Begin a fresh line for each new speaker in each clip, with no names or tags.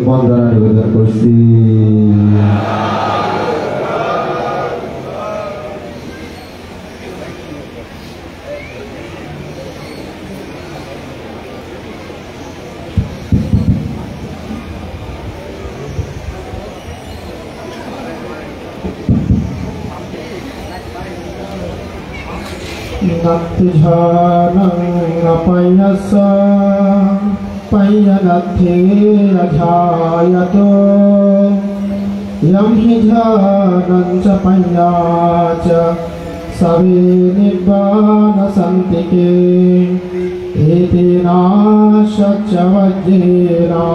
বন্দনা নিবেদন করছি।
Naptijhanangapayasa payanatthirajayato yam hijhananca payaca savi nibbana santike etina shachavajjena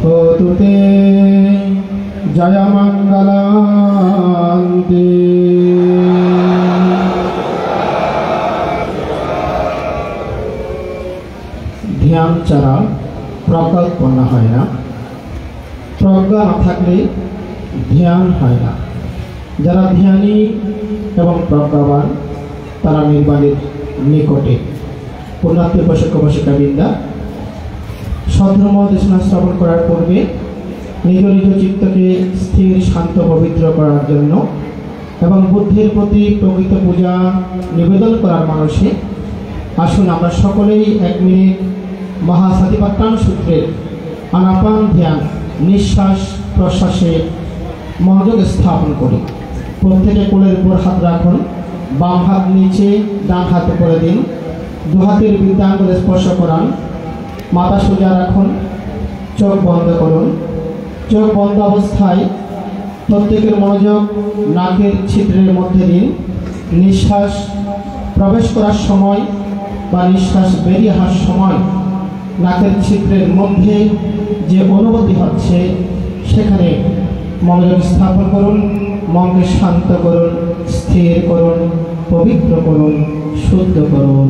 hotu te jayamangalanti। ধ্যান ছাড়া প্রকল্পনা হয় না, প্রজ্ঞা না থাকলে ধ্যান হয় না। যারা ধ্যানী এবং প্রজ্ঞাবান তারা নির্বাণের নিকটে। পুণ্যার্থী উপাসক উপাসিকাবৃন্দা, সধর্ম দেশনা শ্রবণ করার পূর্বে নিজ নিজ চিত্তকে স্থির শান্ত পবিত্র করার জন্য এবং বুদ্ধির প্রতি প্রকৃত পূজা নিবেদন করার মানসে আসুন আমরা সকলেই 1 মিনিট মহাসতিপাট্টান সূত্রের আনাপান ধ্যান নিঃশ্বাস প্রশ্বাসে মনোযোগ স্থাপন করি। প্রত্যেকে কোলের উপর হাত রাখুন, বাম হাত নিচে, ডান হাত উপরে দিন, 2 হাতের বৃদ্ধাঙ্গুল স্পর্শ করান, মাথা সোজা রাখুন, চোখ বন্ধ করুন। চোখ বন্ধ অবস্থায় প্রত্যেকের মনোযোগ নাকের ছিদ্রের মধ্যে দিন। নিঃশ্বাস প্রবেশ করার সময় বা নিঃশ্বাস বেরিয়ে আসার সময় নাকের ছিদ্রের মধ্যে যে অনুভূতি হচ্ছে সেখানে মনোযোগ স্থাপন করুন। মনকে শান্ত করুন, স্থির করুন, পবিত্র করুন, শুদ্ধ করুন।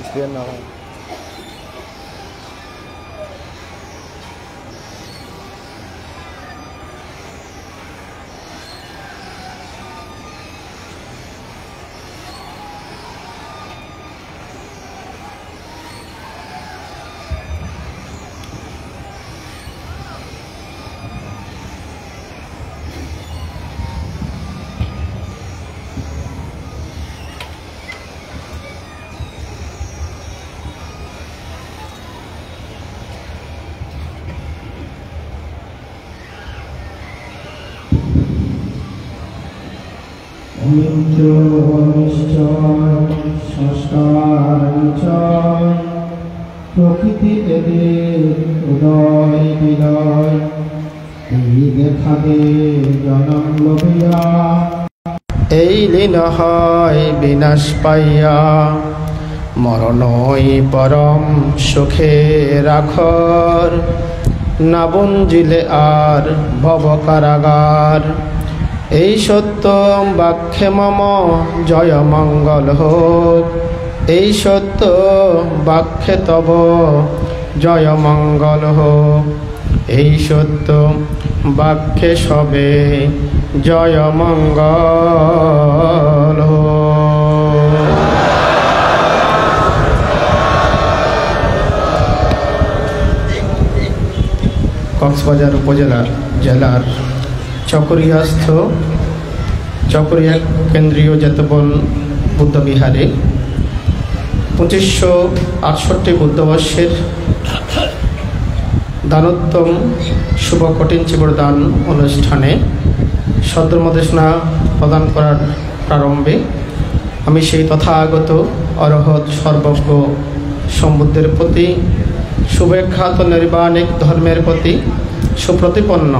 Istian nào সংস্কার প্রকৃতিতে উদয় বিদয় দেখা দে জনম লভিয়া এই লীন হয় বিনাশ পাইয়া মরণই পরম সুখে রাখর না বঞ্জিলে আর ভব কারাগার। এই সত্য বাক্যে মম জয় মঙ্গল হোক, এই সত্য বাক্যে তব জয় মঙ্গল হোক, এই সত্য বাক্যে সবে জয় মঙ্গল হোক। কক্সবাজার উপজেলার জেলার চকরিয়া কেন্দ্রীয় জেতবন বুদ্ধবিহারে 2568 বুদ্ধবর্ষের দানোত্তম শুভ কঠিন চিবরদান অনুষ্ঠানে সদ্যর্মদেশনা প্রদান করার প্রারম্ভে আমি সেই তথাগত অরহৎ সর্বজ্ঞ সম্বুদ্ধের প্রতি শুভেচ্ছাত নির্বাণিক ধর্মের প্রতি সুপ্রতিপন্ন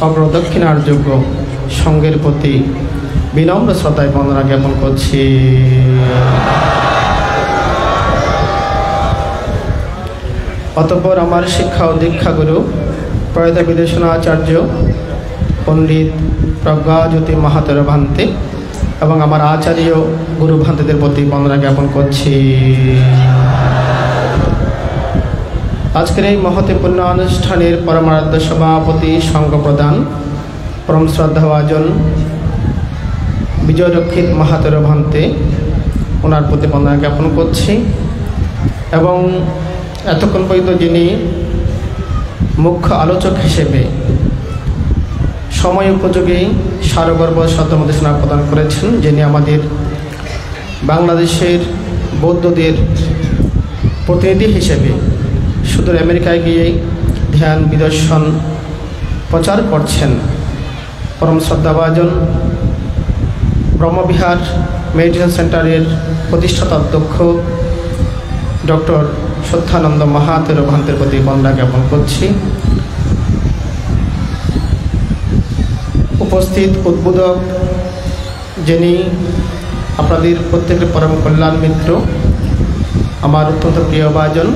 অগ্রদক্ষিণারযোগ্য সঙ্গের প্রতি বিনম্র শ্রদ্ধায় বন্দনা জ্ঞাপন করছি। অতঃপর আমার শিক্ষা ও দীক্ষাগুরু প্রয়াত বিদেশনাচার্য পণ্ডিত প্রজ্ঞাজ্যোতি মাহাতোর ভান্তে এবং আমার আচার্য গুরু ভান্তেদের প্রতি বন্দনা জ্ঞাপন করছি। আজকের এই মহত্বপূর্ণ অনুষ্ঠানের পরমারাধ্য সভাপতি সংঘ প্রধান পরম শ্রদ্ধাভাজন বিজয়রক্ষিত মাহাতোর ভান্তে, ওনার প্রতি বন্দনা জ্ঞাপন করছি। এবং এতক্ষণ পর্যন্ত যিনি মুখ্য আলোচক হিসেবে সময় উপযোগী সারগর্ভ সদ্যর্মদেশনা প্রদান করেছেন, যিনি আমাদের বাংলাদেশের বৌদ্ধদের প্রতিনিধি হিসেবে সুদূর আমেরিকায় গিয়ে ধ্যান বিদর্শন প্রচার করছেন, পরম শ্রদ্ধাভাজন ব্রহ্মবিহার মেডিটেশন সেন্টারের প্রতিষ্ঠাতা অধ্যক্ষ ডক্টর সত্যানন্দ মাহাতোর ভান্তের প্রতি বন্দনা জ্ঞাপন করছি। উপস্থিত উদ্বোধক যিনি আপনাদের প্রত্যেকের পরম কল্যাণ মিত্র, আমার অত্যন্ত প্রিয় ভাজন,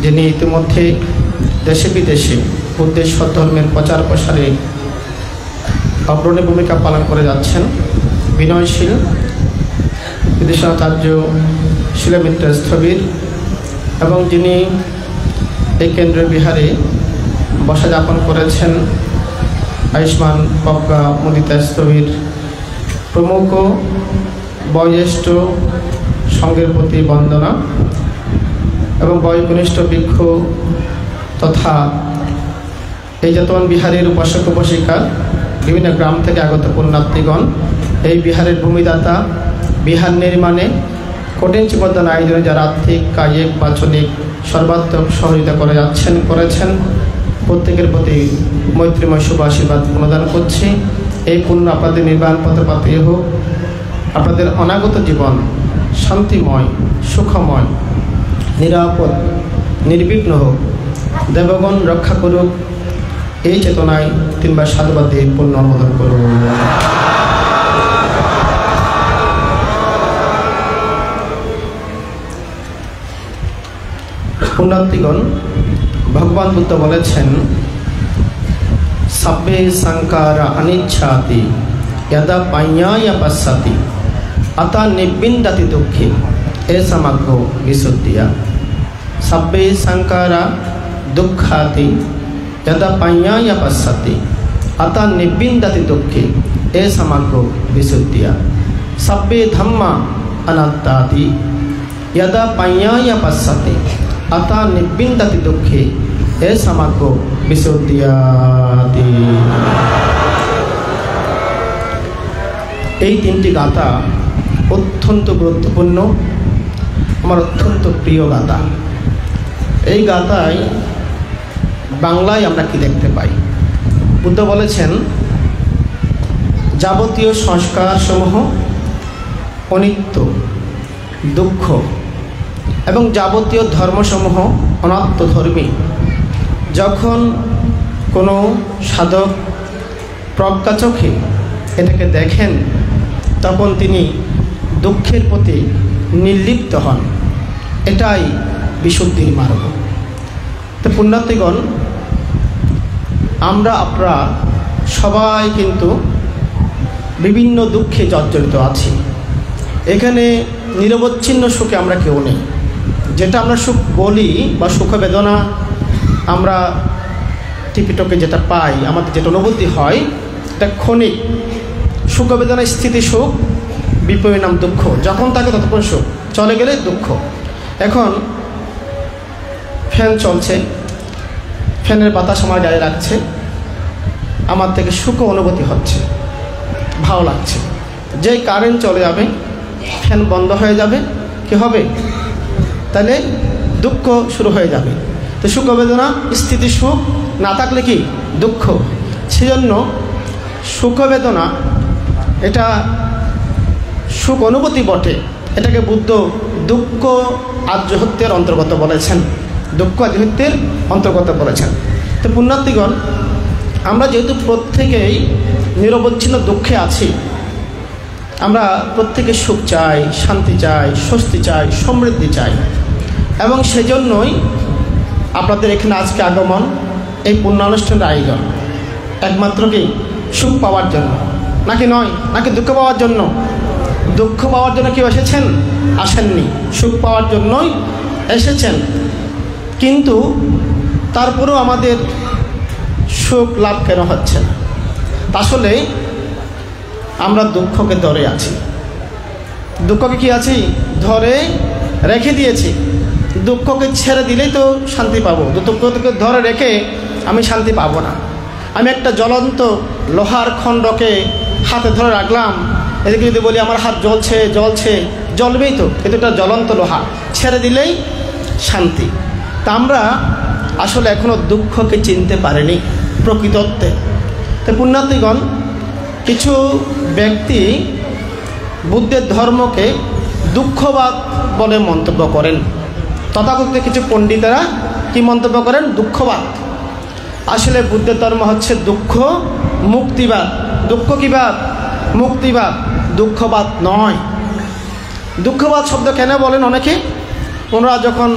যিনি ইতিমধ্যে দেশে বিদেশে বুদ্ধের সদ্ধর্মের প্রচার প্রসারে অগ্রণী ভূমিকা পালন করে যাচ্ছেন, বিনয়শীল বিদেশাচার্য শিলমিত্র স্থবির, এবং যিনি এই কেন্দ্রীয় বিহারে বসা যাপন করেছেন আয়ুষ্মান প্রজ্ঞা মুদিতা স্থবির প্রমুখ বয়োজ্যেষ্ঠ সঙ্গের প্রতি বন্দনা এবং বয়োকনিষ্ঠ ভিক্ষু তথা এই যতন বিহারের উপাসক উপাসিকা বিভিন্ন গ্রাম থেকে আগত পুণ্যার্থীগণ, এই বিহারের ভূমিদাতা, বিহার নির্মাণে কঠিন চিবরদান আয়োজনে যারা আর্থিক কায়িক বাচনিক সর্বাত্মক সহযোগিতা করেছেন প্রত্যেকের প্রতি মৈত্রীময় শুভ আশীর্বাদ প্রদান করছি। এই পুণ্য আপনাদের নির্বাণ পথে প্রাপ্তি হোক, আপনাদের অনাগত জীবন শান্তিময় সুখময় নিরাপদ নির্বিঘ্ন হোক, দেবগণ রক্ষা করুক, এই চেতনায় তিনবার সাধুবাদ দিয়ে পুণ্য অনুমোদন করুন। পুণ্যার্থীগণ, ভগবান বুদ্ধ বলেছেন, সাব্বে সংকারা অনিচ্ছাতি যদা পাইয়ায়া পশ্যতি আতা নিবিন্দাতি দুঃখে এসমগ্র বিশুদ্ধিয়া। সাব্বে সংকারা দুঃখাতি যদা পাইয়ায়া পশ্যতি আতা নিবিন্দাতি দুঃখে এসমগ্র বিশুদ্ধিয়া। সাব্বে ধম্মা অনাত্তাতি যদা পাইয়ায়া পশ্যতি আতা নিবিন্দাতি দুঃখে এ সমগ্র বিশুদ্ধিয়াতি। এই তিনটি গাথা অত্যন্ত গুরুত্বপূর্ণ, আমার অত্যন্ত প্রিয় গাথা। এই গাথায় বাংলায় আমরা কি দেখতে পাই? বুদ্ধ বলেছেন, যাবতীয় সংস্কারসমূহ অনিত্য, দুঃখ এবং যাবতীয় ধর্মসমূহ অনাত্মধর্মী। যখন কোনো সাধক প্রজ্ঞা চোখে এটাকে দেখেন, তখন তিনি দুঃখের প্রতি নির্লিপ্ত হন। এটাই বিশুদ্ধির মার্গ। তো পুণ্যার্থীগণ, আপনারা সবাই কিন্তু বিভিন্ন দুঃখে জর্জরিত আছি। এখানে নিরবচ্ছিন্ন সুখে আমরা কেউ নেই। যেটা আমরা সুখ বলি বা সুখ বেদনা আমরা টিপিটকে যেটা পাই, আমাদের যেটা অনুভূতি হয়, এটা ক্ষণিক। সুখ বেদনা স্থিতি সুখ, বিপরিণাম দুঃখ। যখন থাকে ততক্ষণ সুখ, চলে গেলে দুঃখ। এখন ফ্যান চলছে, ফ্যানের বাতাস আমার গায়ে লাগছে, আমার থেকে সুখ অনুভূতি হচ্ছে, ভালো লাগছে। যেই কারেন্ট চলে যাবে, ফ্যান বন্ধ হয়ে যাবে, কি হবে? তাহলে দুঃখ শুরু হয়ে যাবে। তো সুখ বেদনা স্থিতি, সুখ না থাকলে কি দুঃখ। সেজন্য সুখ বেদনা এটা সুখ অনুভূতি বটে, এটাকে বুদ্ধ দুঃখ আর্যহত্যের অন্তর্গত বলেছেন, দুঃখ আর্যহত্যের অন্তর্গত বলেছেন। তো পুণ্যার্থীগণ, আমরা যেহেতু প্রত্যেকেই নিরবচ্ছিন্ন দুঃখে আছি, আমরা প্রত্যেকে সুখ চাই, শান্তি চাই, স্বস্তি চাই, সমৃদ্ধি চাই, এবং সেজন্যই আপনাদের এখানে আজকে আগমন, এই পুণ্যানুষ্ঠানের আয়োজন একমাত্র কি সুখ পাওয়ার জন্য নাকি নয়? নাকি দুঃখ পাওয়ার জন্য? দুঃখ পাওয়ার জন্য কেউ এসেছেন? আসেননি, সুখ পাওয়ার জন্যই এসেছেন। কিন্তু তারপরেও আমাদের সুখ লাভ কেন হচ্ছে না? আসলে আমরা দুঃখকে ধরে আছি। দুঃখকে কি আছি? ধরে রেখে দিয়েছি। দুঃখকে ছেড়ে দিলেই তো শান্তি পাবো, দুঃখকে ধরে রেখে আমি শান্তি পাবো না। আমি একটা জ্বলন্ত লোহার খণ্ডকে হাতে ধরে রাখলাম, এদিকে যদি বলি আমার হাত জ্বলছে জ্বলছে, জ্বলবেই তো, কিন্তু এটা জ্বলন্ত লোহা, ছেড়ে দিলেই শান্তি। তা আমরা আসলে এখনও দুঃখকে চিনতে পারিনি প্রকৃতত্বে। তো পুণ্যার্থীগণ, কিছু ব্যক্তি বুদ্ধের ধর্মকে দুঃখবাদ বলে মন্তব্য করেন। তথাকথিত কিছু পণ্ডিতেরা কি মন্তব্য করেন? দুঃখবাদ। আসলে বুদ্ধের ধর্ম হচ্ছে দুঃখ মুক্তিবাদ। দুঃখ কিবাদ? মুক্তিবাদ, দুঃখবাদ নয়। দুঃখবাদ শব্দ কেন বলেন অনেকে? ওনারা যখন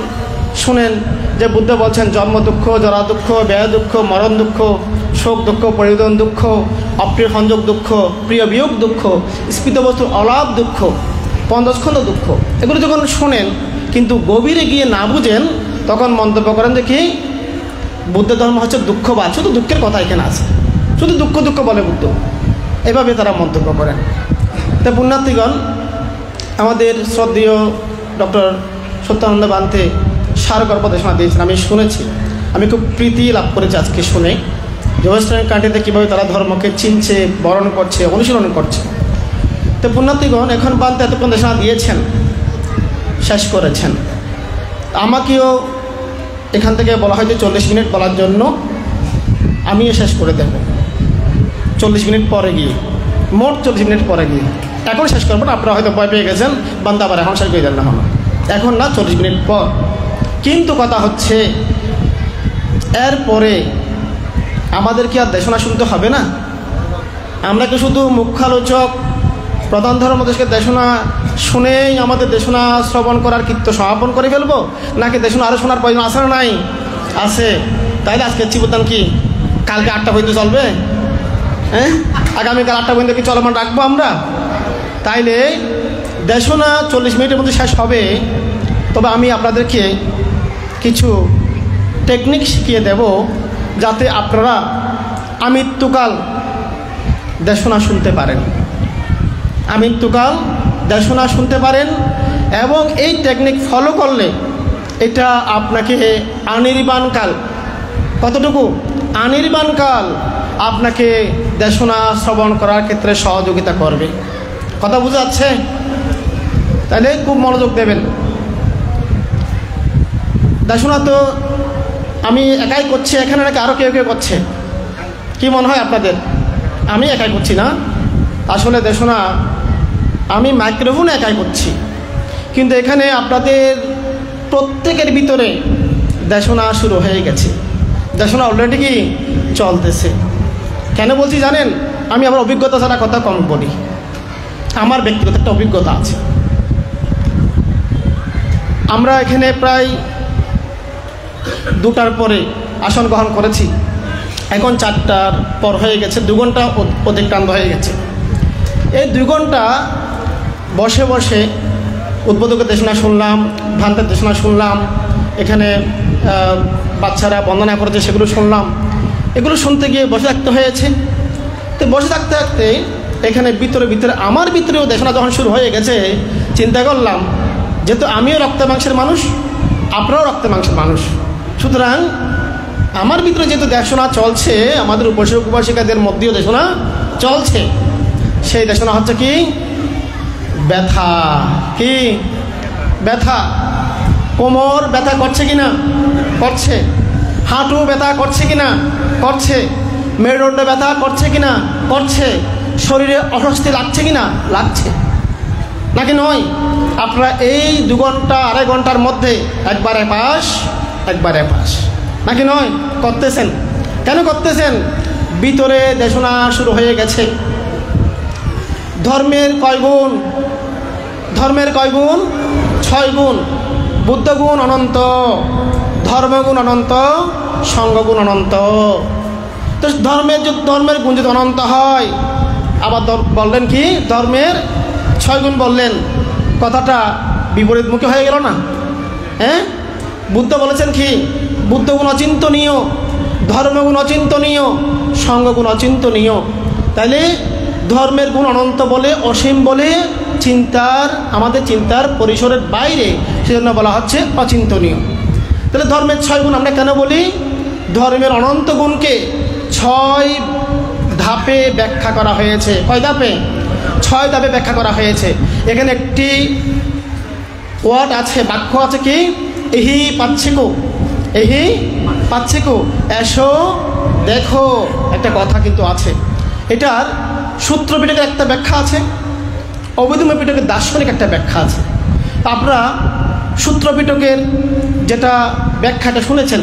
শুনেন যে বুদ্ধ বলছেন জন্ম দুঃখ, জরা দুঃখ, ব্যয় দুঃখ, মরণ দুঃখ, শোক দুঃখ, পরিবর্তন দুঃখ, অপ্রিয় সংযোগ দুঃখ, প্রিয় বিয়োগ দুঃখ, স্ফীত বস্তুর অলাভ দুঃখ, পঞ্চস্কন্ধ দুঃখ, এগুলো যখন শোনেন কিন্তু গভীরে গিয়ে না বুঝেন, তখন মন্তব্য করেন যে কি বুদ্ধ ধর্ম হচ্ছে দুঃখবাদ, শুধু দুঃখের কথা এখানে আছে, শুধু দুঃখ দুঃখ বলে বুদ্ধ, এভাবে তারা মন্তব্য করেন। তাই পুণ্যার্থীগণ, আমাদের শ্রদ্ধেয় ডক্টর সত্যানন্দ বান্তে সারগর্ভ দেশনা দিয়েছেন, আমি শুনেছি, আমি খুব প্রীতি লাভ করেছি আজকে শুনে যে ওয়েস্টার্ন কান্ট্রিতে কীভাবে তারা ধর্মকে চিনছে, বরণ করছে, অনুশীলন করছে। তো পুণ্যার্থীগণ, এখন বান্তে এতক্ষণ দেশনা দিয়েছেন, শেষ করেছেন। আমাকেও এখান থেকে বলা হয় যে 40 মিনিট বলার জন্য, আমিও শেষ করে দেব 40 মিনিট পরে গিয়ে, মোট 40 মিনিট পরে গিয়ে। এখন শেষ করবো না, আপনারা হয়তো ভয় পেয়ে গেছেন, বান্দা আবার এখন শেষ করে দেন না, এখন না, 40 মিনিট পর। কিন্তু কথা হচ্ছে এরপরে আমাদের কি আর দেশনা শুনতে হবে না? আমরা কি শুধু মুখ্যালোচক প্রধান ধর্মদেশকে দেশনা শুনেই আমাদের দেশনা শ্রবণ করার কৃত্য সমাপন করে ফেলবো, নাকি দেশনা আরও শোনার প্রয়োজন আছে না? নাই, আছে। তাইলে আজকে চিবুতান কি কালকে 8টা পর্যন্ত চলবে? হ্যাঁ, আগামীকাল 8টা পর্যন্ত কি চলমান রাখবো আমরা? তাইলে দেশনা 40 মিনিটের মধ্যে শেষ হবে। তবে আমি আপনাদেরকে কিছু টেকনিক শিখিয়ে দেব, যাতে আপনারা আমৃত্যুকাল দেশনা শুনতে পারেন, আমৃত্যুকাল দেশনা শুনতে পারেন। এবং এই টেকনিক ফলো করলে এটা আপনাকে অনির্বাণকাল, কতটুকু অনির্বাণকাল আপনাকে দেশনা শ্রবণ করার ক্ষেত্রে সহযোগিতা করবে। কথা বোঝা যাচ্ছে? তাহলে খুব মনোযোগ দেবেন। দেশনা তো আমি একাই করছি, এখানে নাকি আরও কেউ কেউ করছে, কি মনে হয় আপনাদের? আমি একাই করছি না, আসলে দেশনা আমি মাইক্রোফোনে একাই করছি, কিন্তু এখানে আপনাদের প্রত্যেকের ভিতরে দেশনা শুরু হয়ে গেছে, দেশনা অলরেডি কি চলতেছে। কেন বলছি জানেন? আমি আমার অভিজ্ঞতা ছাড়া কথা কম বলি, আমার ব্যক্তিগত একটা অভিজ্ঞতা আছে। আমরা এখানে প্রায় 2টার পরে আসন গ্রহণ করেছি, এখন 4টার পর হয়ে গেছে, 2 ঘন্টা অতিক্রান্ত হয়ে গেছে। এই 2 ঘন্টা বসে বসে উদ্বোধকের দেশনা শুনলাম, ভ্রান্তের দেশনা শুনলাম, এখানে বাচ্চারা বন্দনা করেছে সেগুলো শুনলাম। এগুলো শুনতে গিয়ে বসে থাকতে হয়েছে। তো বসে থাকতে থাকতে এখানে ভিতরে ভিতরে আমার ভিতরেও দেশনা যখন শুরু হয়ে গেছে, চিন্তা করলাম যেহেতু আমিও রক্ত মাংসের মানুষ, আপনারাও রক্ত মাংসের মানুষ, সুতরাং আমার ভিতরে যেহেতু দেশনা চলছে, আমাদের উপাসক উপাসিকাদের মধ্যেও দেশনা চলছে। সেই দেশনা হচ্ছে কি? ব্যথা। কি ব্যথা, কোমর ব্যথা করছে কিনা? করছে। হাঁটু ব্যথা করছে কিনা? করছে। মেরুদণ্ড ব্যথা করছে কিনা? করছে। শরীরে অস্বস্তি লাগছে কিনা? লাগছে। নাকি নয়? আপনারা এই 2 ঘন্টা 2.5 ঘন্টার মধ্যে একবার এপাশ একবার এপাশ, নাকি নয়? করতেছেন। কেন করতেছেন? ভিতরে দেশনা শুরু হয়ে গেছে। ধর্মের কয় গুণ? ধর্মের কয় গুণ? 6 গুণ। বুদ্ধগুণ অনন্ত, ধর্মগুণ অনন্ত, সঙ্গগুণ অনন্ত। তো ধর্মের গুণ যদি অনন্ত হয়, আবার বললেন কি ধর্মের 6 গুণ বললেন, কথাটা বিপরীতমুখী হয়ে গেল না? হ্যাঁ, বুদ্ধ বলেছেন কি? বুদ্ধগুণ অচিন্তনীয়, ধর্মগুণ অচিন্তনীয়, সঙ্গগুণ অচিন্তনীয়। তাইলে ধর্মের গুণ অনন্ত বলে, অসীম বলে, আমাদের চিন্তার পরিসরের বাইরে, সেজন্য বলা হচ্ছে অচিন্তনীয়। তাহলে ধর্মের 6 গুণ আমরা কেন বলি? ধর্মের অনন্ত গুণকে 6 ধাপে ব্যাখ্যা করা হয়েছে। কয় ধাপে? 6 ধাপে ব্যাখ্যা করা হয়েছে। এখানে একটি ওয়ার্ড আছে, বাক্য আছে কি? এহি পাচ্ছিকু, এহি পাচ্ছিকু, এসো দেখো, একটা কথা কিন্তু আছে। এটার সূত্র পিটকের একটা ব্যাখ্যা আছে, অবৈধময় পিটকের দার্শনিক একটা ব্যাখ্যা আছে। আপনারা সূত্র পিটকের যেটা ব্যাখ্যাটা শুনেছেন,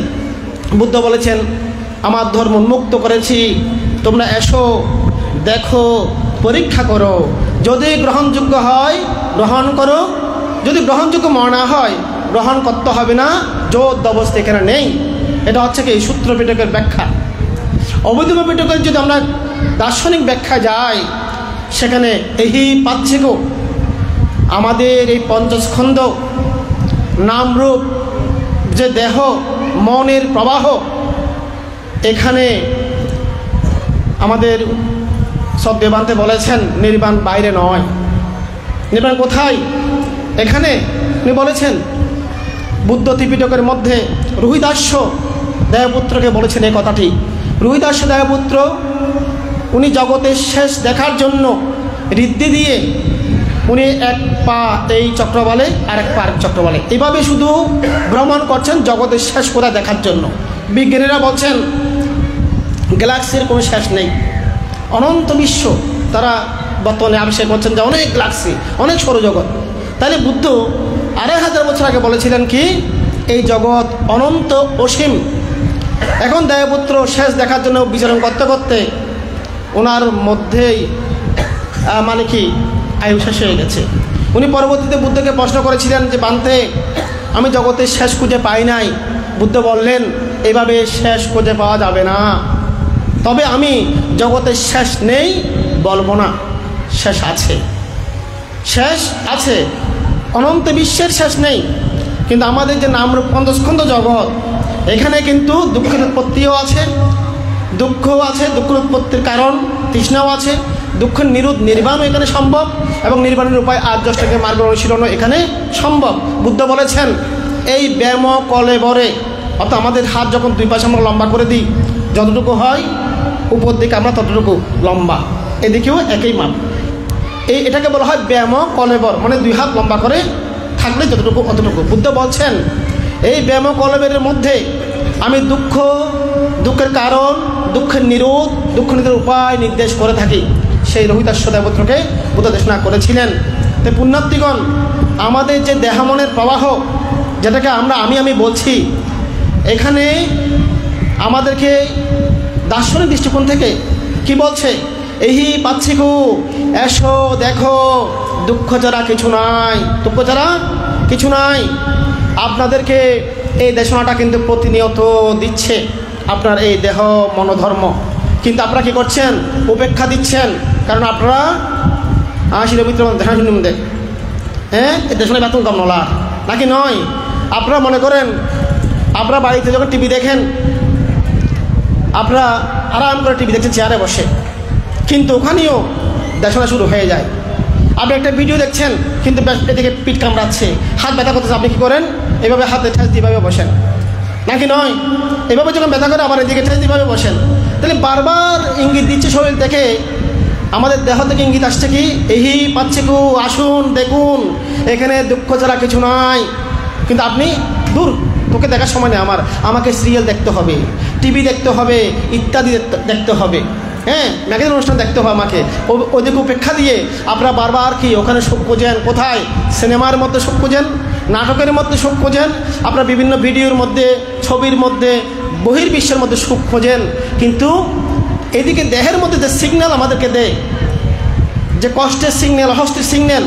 বুদ্ধ বলেছেন আমার ধর্ম উন্মুক্ত করেছি, তোমরা এসো দেখো, পরীক্ষা করো, যদি গ্রহণযোগ্য হয় গ্রহণ করো, যদি গ্রহণযোগ্য মনে না হয় গ্রহণ করতে হবে না, জবরদস্তি এখানে নেই। এটা হচ্ছে কি সূত্র পিটকের ব্যাখ্যা। অবৈধময় পিটকের যদি আমরা দার্শনিক ব্যাখ্যা যাই, সেখানে এহি পাচ্ছিকো, আমাদের এই পঞ্চস্কন্ধ, নামরূপ, যে দেহ, মনের প্রবাহ, এখানে আমাদের সব দেবান্তে বলেছেন নির্বাণ বাইরে নয়। নির্বাণ কোথায়? এখানে উনি বলেছেন। বুদ্ধ ত্রিপিটকের মধ্যে রোহিদাস্য দেবপুত্রকে বলেছেন এই কথাটি। রোহিদাস্য দেবপুত্র উনি জগতের শেষ দেখার জন্য ঋদ্ধি দিয়ে উনি এক পা এই চক্রবালে আর এক পা আরেক চক্রবালে, এইভাবে শুধু ভ্রমণ করছেন জগতের শেষ কোথায় দেখার জন্য। বিজ্ঞানীরা বলছেন গ্যালাক্সির কোনো শেষ নেই, অনন্ত বিশ্ব। তারা বর্তমানে আবিষ্কার করছেন যে অনেক গ্যালাক্সি, অনেক সৌরজগৎ। তাহলে বুদ্ধ 2500 বছর আগে বলেছিলেন কি এই জগৎ অনন্ত অসীম। এখন দেবপুত্র শেষ দেখার জন্য বিচরণ করতে করতে ওনার মধ্যেই মানে কি আয়ু শেষ হয়ে গেছে। উনি পরবর্তীতে বুদ্ধকে প্রশ্ন করেছিলেন যে বান্তে, আমি জগতের শেষ খুঁজে পাই নাই। বুদ্ধ বললেন এভাবে শেষ খুঁজে পাওয়া যাবে না, তবে আমি জগতের শেষ নেই বলবো না, শেষ আছে, শেষ আছে। অনন্ত বিশ্বের শেষ নেই, কিন্তু আমাদের যে নামরূপ পঞ্চস্কন্ধ জগৎ, এখানে কিন্তু দুঃখের উৎপত্তিও আছে, দুঃখও আছে, দুঃখের উৎপত্তির কারণ তৃষ্ণাও আছে, দুঃখের নির্বাণও এখানে সম্ভব, এবং নির্বাণের উপায় আর্যষ্টাঙ্গিক মার্গ অনুশীলনও এখানে সম্ভব। বুদ্ধ বলেছেন এই ব্যায়াম কলেবরে, অর্থাৎ আমাদের হাত যখন 2 পাশে আমরা লম্বা করে দিই, যতটুকু হয় উপর দিকে আমরা ততটুকু লম্বা, এদিকেও একই মাপ। এটাকে বলা হয় ব্যায়াম কলেবর, মানে 2 হাত লম্বা করে থাকলে যতটুকু অতটুকু। বুদ্ধ বলছেন এই ব্যায়াম কলেবরের মধ্যে আমি দুঃখের কারণ, দুঃখের নিরোধ, দুঃখ নিরোধের উপায় নির্দেশ করে থাকি। সেই রোহিদাস্য দেবপুত্রকে বুদ্ধ দেশনা করেছিলেন। তো পুণ্যার্থীগণ, আমাদের যে দেহমনের প্রবাহ, যেটাকে আমরা আমি বলছি, এখানে আমাদেরকে দার্শনিক দৃষ্টিকোণ থেকে কি বলছে? এহি পাচ্ছিকু, এসো দেখো, দুঃখ ছাড়া কিছু নাই, দুঃখ ছাড়া কিছু নাই। আপনাদেরকে এই দেশনাটা কিন্তু প্রতিনিয়ত দিচ্ছে আপনার এই দেহ মনোধর্ম, কিন্তু আপনারা কি করছেন? উপেক্ষা দিচ্ছেন। কারণ আপনারা মিত্র দেখা শুনুন দেখ, হ্যাঁ, এই দেশনে বেতন কম নলা নাকি নয়? আপনারা মনে করেন আপনারা বাড়িতে যখন টিভি দেখেন, আপনারা আরাম করে টিভি দেখছেন চেয়ারে বসে, কিন্তু ওখানেও দেশনা শুরু হয়ে যায়। আপনি একটা ভিডিও দেখছেন, কিন্তু এদিকে পিঠ কামড়াচ্ছে, হাত ব্যথা করতেছে, আপনি কী করেন? এভাবে হাতে ঠেস দিয়ে এভাবে বসেন, নাকি নয়? এভাবে যখন ব্যথা করে আবার এদিকে ঠেস দিয়ে এভাবে বসেন। তাহলে বারবার ইঙ্গিত দিচ্ছে শরীর থেকে আমাদের দেহ থেকে ইঙ্গিত আসছে কি, এই পাচ্ছে কু, আসুন দেখুন, এখানে দুঃখ ছাড়া কিছু নাই। কিন্তু আপনি দূর, তোকে দেখার সময় নেই আমার, আমাকে সিরিয়াল দেখতে হবে, টিভি দেখতে হবে, ইত্যাদি দেখতে হবে, হ্যাঁ, ম্যাগাজিন অনুষ্ঠান দেখতে হবে আমাকে। ওদিকে উপেক্ষা দিয়ে আপনারা বারবার কি ওখানে সুখ খোঁজেন, কোথায়? সিনেমার মধ্যে সুখ খোঁজেন, নাটকের মধ্যে সুখ খোঁজেন, আপনারা বিভিন্ন ভিডিওর মধ্যে, ছবির মধ্যে, বহির্বিশ্বের মধ্যে সুখ খোঁজেন। কিন্তু এদিকে দেহের মধ্যে যে সিগন্যাল আমাদেরকে দেয়, যে কষ্টের সিগন্যাল, অস্বস্তির সিগন্যাল,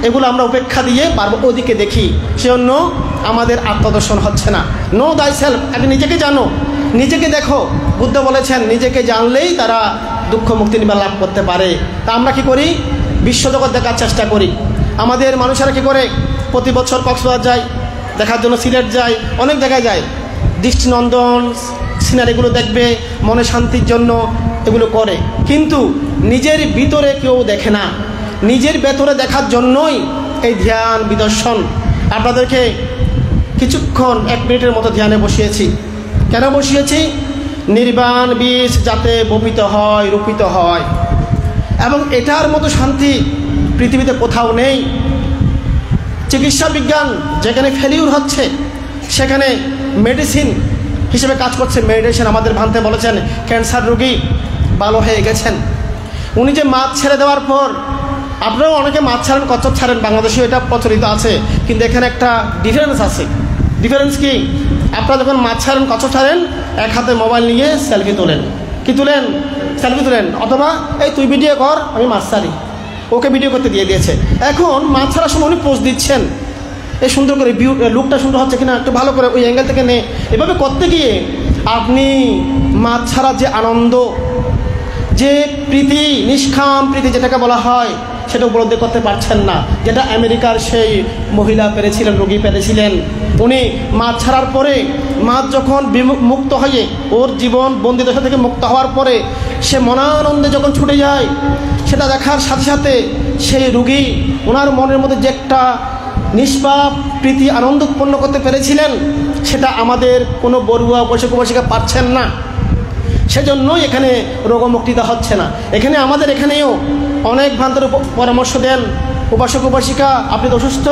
এগুলো আমরা উপেক্ষা দিয়ে বারবার ওদিকে দেখি, সেজন্য আমাদের আত্মদর্শন হচ্ছে না। নো দাই সেলফ, আগে নিজেকে জানো, নিজেকে দেখো। বুদ্ধ বলেছেন নিজেকে জানলেই তারা দুঃখ মুক্তি নিবার লাভ করতে পারে। তা আমরা কি করি? বিশ্বজগৎ দেখার চেষ্টা করি। আমাদের মানুষেরা কি করে? প্রতি বছর কক্সবাজার যায় দেখার জন্য, সিলেট যায়, অনেক জায়গায় যায়, দৃষ্টিনন্দন সিনারিগুলো দেখবে, মনে শান্তির জন্য এগুলো করে। কিন্তু নিজের ভিতরে কেউ দেখে না। নিজের ভেতরে দেখার জন্যই এই ধ্যান বিদর্শন। আপনাদেরকে কিছুক্ষণ 1 মিনিটের মতো ধ্যানে বসিয়েছি। কেন বসিয়েছি? নির্বাণ বীজ যাতে বপিত হয়, রূপিত হয়, এবং এটার মতো শান্তি পৃথিবীতে কোথাও নেই। চিকিৎসা বিজ্ঞান যেখানে ফেলিউর হচ্ছে, সেখানে মেডিসিন হিসেবে কাজ করছে মেডিটেশন। আমাদের ভান্তে বলেছেন ক্যান্সার রোগী ভালো হয়ে গেছেন। উনি যে মাছ ছেড়ে দেওয়ার পর, আপনারাও অনেকে মাছ ছাড়েন, কচ্ছপ ছাড়েন, বাংলাদেশেও এটা প্রচলিত আছে, কিন্তু এখানে একটা ডিফারেন্স আছে। ডিফারেন্স কি? আপনারা যখন মাছ ছাড়েন, কচ্ছপ ছাড়েন, এক হাতে মোবাইল নিয়ে সেলফি তোলেন। কি তুলেন? সেলফি তোলেন। অথবা এই তুই ভিডিও কর, আমি মাছ ছাড়ি, ওকে ভিডিও করতে দিয়ে দিয়েছে। এখন মাছ ছাড়ার সময় উনি পোজ দিচ্ছেন, এই সুন্দর করে লুকটা সুন্দর হচ্ছে কিনা একটু ভালো করে ওই অ্যাঙ্গেল থেকে নে। এভাবে করতে গিয়ে আপনি মাছ ছাড়ার যে আনন্দ, যে প্রীতি, নিষ্কাম প্রীতি যেটাকে বলা হয়, সেটা উপলব্ধি করতে পারছেন না। যেটা আমেরিকার সেই মহিলা পেরেছিলেন, রোগী পেরেছিলেন। উনি মাছ ছাড়ার পরে, মাছ যখন মুক্ত হয়ে, ওর জীবন বন্দিদশা থেকে মুক্ত হওয়ার পরে সে মনানন্দে যখন ছুটে যায়, সেটা দেখার সাথে সাথে সেই রোগী ওনার মনের মধ্যে যে একটা নিষ্পাপ প্রীতি, আনন্দ উৎপন্ন করতে পেরেছিলেন, সেটা আমাদের কোনো বড়ুয়া উপাসিকা পাচ্ছেন না। সেজন্যই এখানে রোগমুক্তিটা হচ্ছে না। এখানে আমাদের এখানেও অনেক ভ্রান্তের পরামর্শ দেন, উপাসক উপাসিকা আপনি তো অসুস্থ,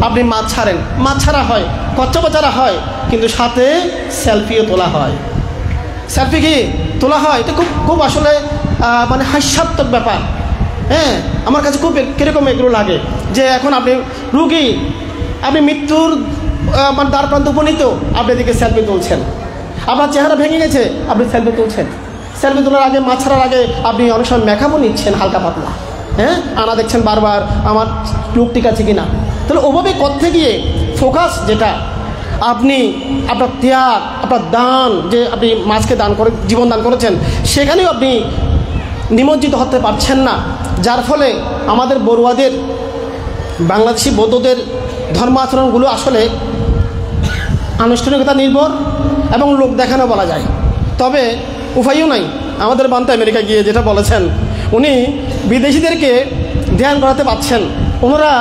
আপনি মাছ ছাড়েন। মাছ ছাড়া হয়, কচ্ছপ ছাড়া হয়, কিন্তু সাথে সেলফিও তোলা হয়। সেলফি কি তোলা হয়? এটা খুব খুব আসলে মানে হাস্যাত্মক ব্যাপার। হ্যাঁ, আমার কাছে খুব কীরকম এগুলো লাগে যে এখন আপনি রুগী, আপনি মৃত্যুর মানে দ্বার প্রান্ত উপনীত, আপনি এদিকে সেলফি তুলছেন। আপনার চেহারা ভেঙে গেছে, আপনি সেলফি তুলছেন। সেলফি তোলার আগে, মাছ ছাড়ার আগে আপনি অনেক সময় মেকআপও নিচ্ছেন হালকা পাতলা, হ্যাঁ, আনা দেখছেন বারবার আমার লুক ঠিক আছে কিনা। তাহলে ওভাবে করতে গিয়ে ফোকাস যেটা, আপনি আপনার ত্যাগ, আপনার দান, যে আপনি মাছকে দান করে জীবন দান করেছেন, সেখানেও আপনি নিমজ্জিত হতে পারছেন না। যার ফলে আমাদের বড়ুয়াদের, বাংলাদেশি বৌদ্ধদের ধর্মাচরণগুলো আসলে আনুষ্ঠানিকতা নির্ভর এবং লোক দেখানো বলা যায়। তবে উপায়ও নাই। আমাদের বান্তা আমেরিকা গিয়ে যেটা বলেছেন, উনি বিদেশিদেরকে ধ্যান করাতে পারছেন। ওনারা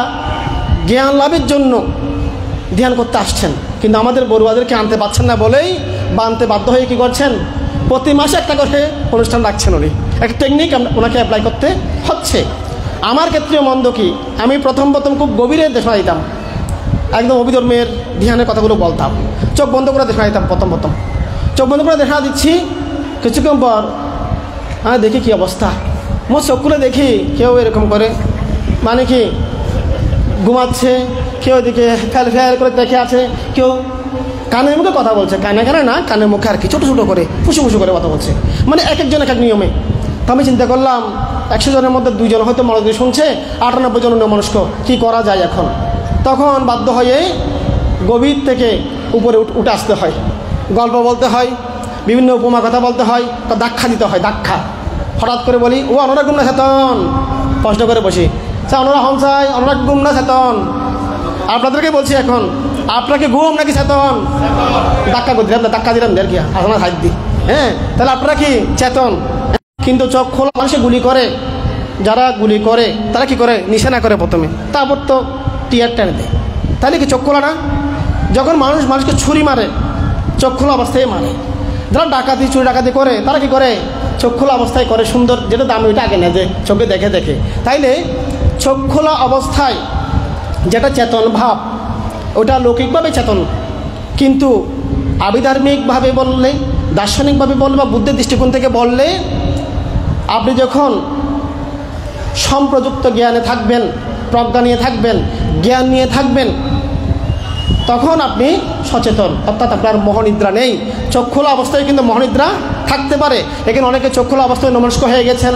জ্ঞান লাভের জন্য ধ্যান করতে আসছেন, কিন্তু আমাদের বড়ুয়াদেরকে আনতে পারছেন না বলেই বানতে বাধ্য হয়ে কী করছেন, প্রতি মাসে একটা করে অনুষ্ঠান রাখছেন। উনি একটা টেকনিক ওনাকে অ্যাপ্লাই করতে হচ্ছে। আমার ক্ষেত্রেও মন্দ কি, আমি প্রথম খুব গভীরে দেখা দিতাম, একদম অভিধর্মের ধ্যানের কথাগুলো বলতাম, চোখ বন্ধ করে দেখা দিতাম। প্রথম চোখ বন্ধ করে দেখা দিচ্ছি, কিছুক্ষণ পর দেখি কী অবস্থা। মোট চোখ খুলে দেখি কেউ এরকম করে, মানে কি ঘুমাচ্ছে, কেউ এদিকে ফ্যাল ফ্যাল করে দেখে আছে, কেউ কানের মুখে কথা বলছে, কানে না, কানের মুখে আর কি ছোটো ছোটো করে ফুসু ফুসু করে কথা বলছে, মানে এক একজন এক এক নিয়মে। তো আমি চিন্তা করলাম 100 জনের মধ্যে 2 জন হয়তো মনোযোগ শুনছে, 98 জন অন্যমনস্ক, কী করা যায় এখন? তখন বাধ্য হয়ে গভীর থেকে উপরে উঠে আসতে হয়, গল্প বলতে হয়, বিভিন্ন উপমা কথা বলতে হয়, তা দাক্ষা দিতে হয়। দাক্ষা হঠাৎ করে বলি, ও অনরা গুম না চেতন, প্রশ্ন করে বসি, অনরা হংসাই, অনরা গুম না চেতন। আপনাদেরকে বলছি এখন, আপনাকে ঘুম নাকি চেতন? ধাক্কা করে দিলাম, ধাক্কা দিলাম দের কি আপনার হাত দিই, হ্যাঁ, তাহলে আপনারা কি চেতন? কিন্তু চোখ খোলা মানুষে গুলি করে, যারা গুলি করে তারা কি করে, নিশানা করে প্রথমে, তারপর তো টিয়ার টেনে দেয়। তাহলে কি চোখ খোলা না? যখন মানুষকে ছুরি মারে, চোখ খোলা অবস্থায় মারে। যারা চুরি ডাকাতি করে, তারা কি করে, চোখ খোলা অবস্থায় করে সুন্দর, যেটা দামি ওইটা আগে নেয়, যে চোখে দেখে দেখে। তাইলে চোখ খোলা অবস্থায় যেটা চেতন ভাব, ওটা লৌকিকভাবে চেতন, কিন্তু আবিধার্মিকভাবে বললে, দার্শনিকভাবে বললে বা বুদ্ধের দৃষ্টিকোণ থেকে বললে, আপনি যখন সম্প্রযুক্ত জ্ঞানে থাকবেন, প্রজ্ঞা নিয়ে থাকবেন, জ্ঞান নিয়ে থাকবেন, তখন আপনি সচেতন, অর্থাৎ আপনার মোহনিদ্রা নেই। চোখ খোলা অবস্থায় কিন্তু মোহনিদ্রা থাকতে পারে। এখানে অনেকে চোখ খোলা অবস্থায় নমস্ক হয়ে গেছেন,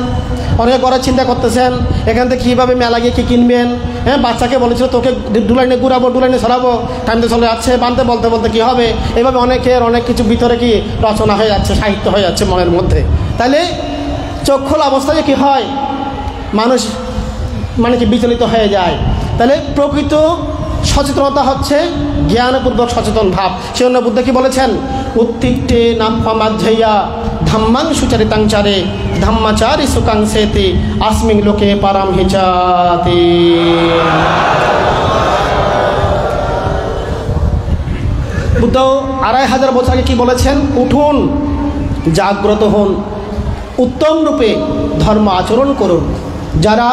অনেকে করার চিন্তা করতেছেন এখান থেকে কীভাবে মেলা গিয়ে কী কিনবেন। হ্যাঁ, বাচ্চাকে বলেছিল তোকে ডুলাইনে ঘুরাবো, ডুলাইনে সরাবো, টাইম তো চলে যাচ্ছে, বানতে বলতে বলতে কী হবে। এইভাবে অনেকের অনেক কিছু ভিতরে কি রচনা হয়ে যাচ্ছে, সাহিত্য হয়ে যাচ্ছে মনের মধ্যে। তাহলে চোখ খোলা অবস্থায় কী হয়, মানুষ মানে কি বিচলিত হয়ে যায়। তাহলে প্রকৃত সচেতনতা হচ্ছে জ্ঞানপূর্বক সচেতন ভাব। সেজন্য বুদ্ধ কি বলেছেন, উত্তিষ্টে নাম্পামাধ্যয়া ধাম্মাং সুচারিতাংচারে ধাম্মাচারি সুকাংসেতে আসমিং লোকে পারাম হিচাতি। বুদ্ধ 2500 বছর আগে কি বলেছেন, উঠুন, জাগ্রত হন, উত্তম রূপে ধর্ম আচরণ করুন। যারা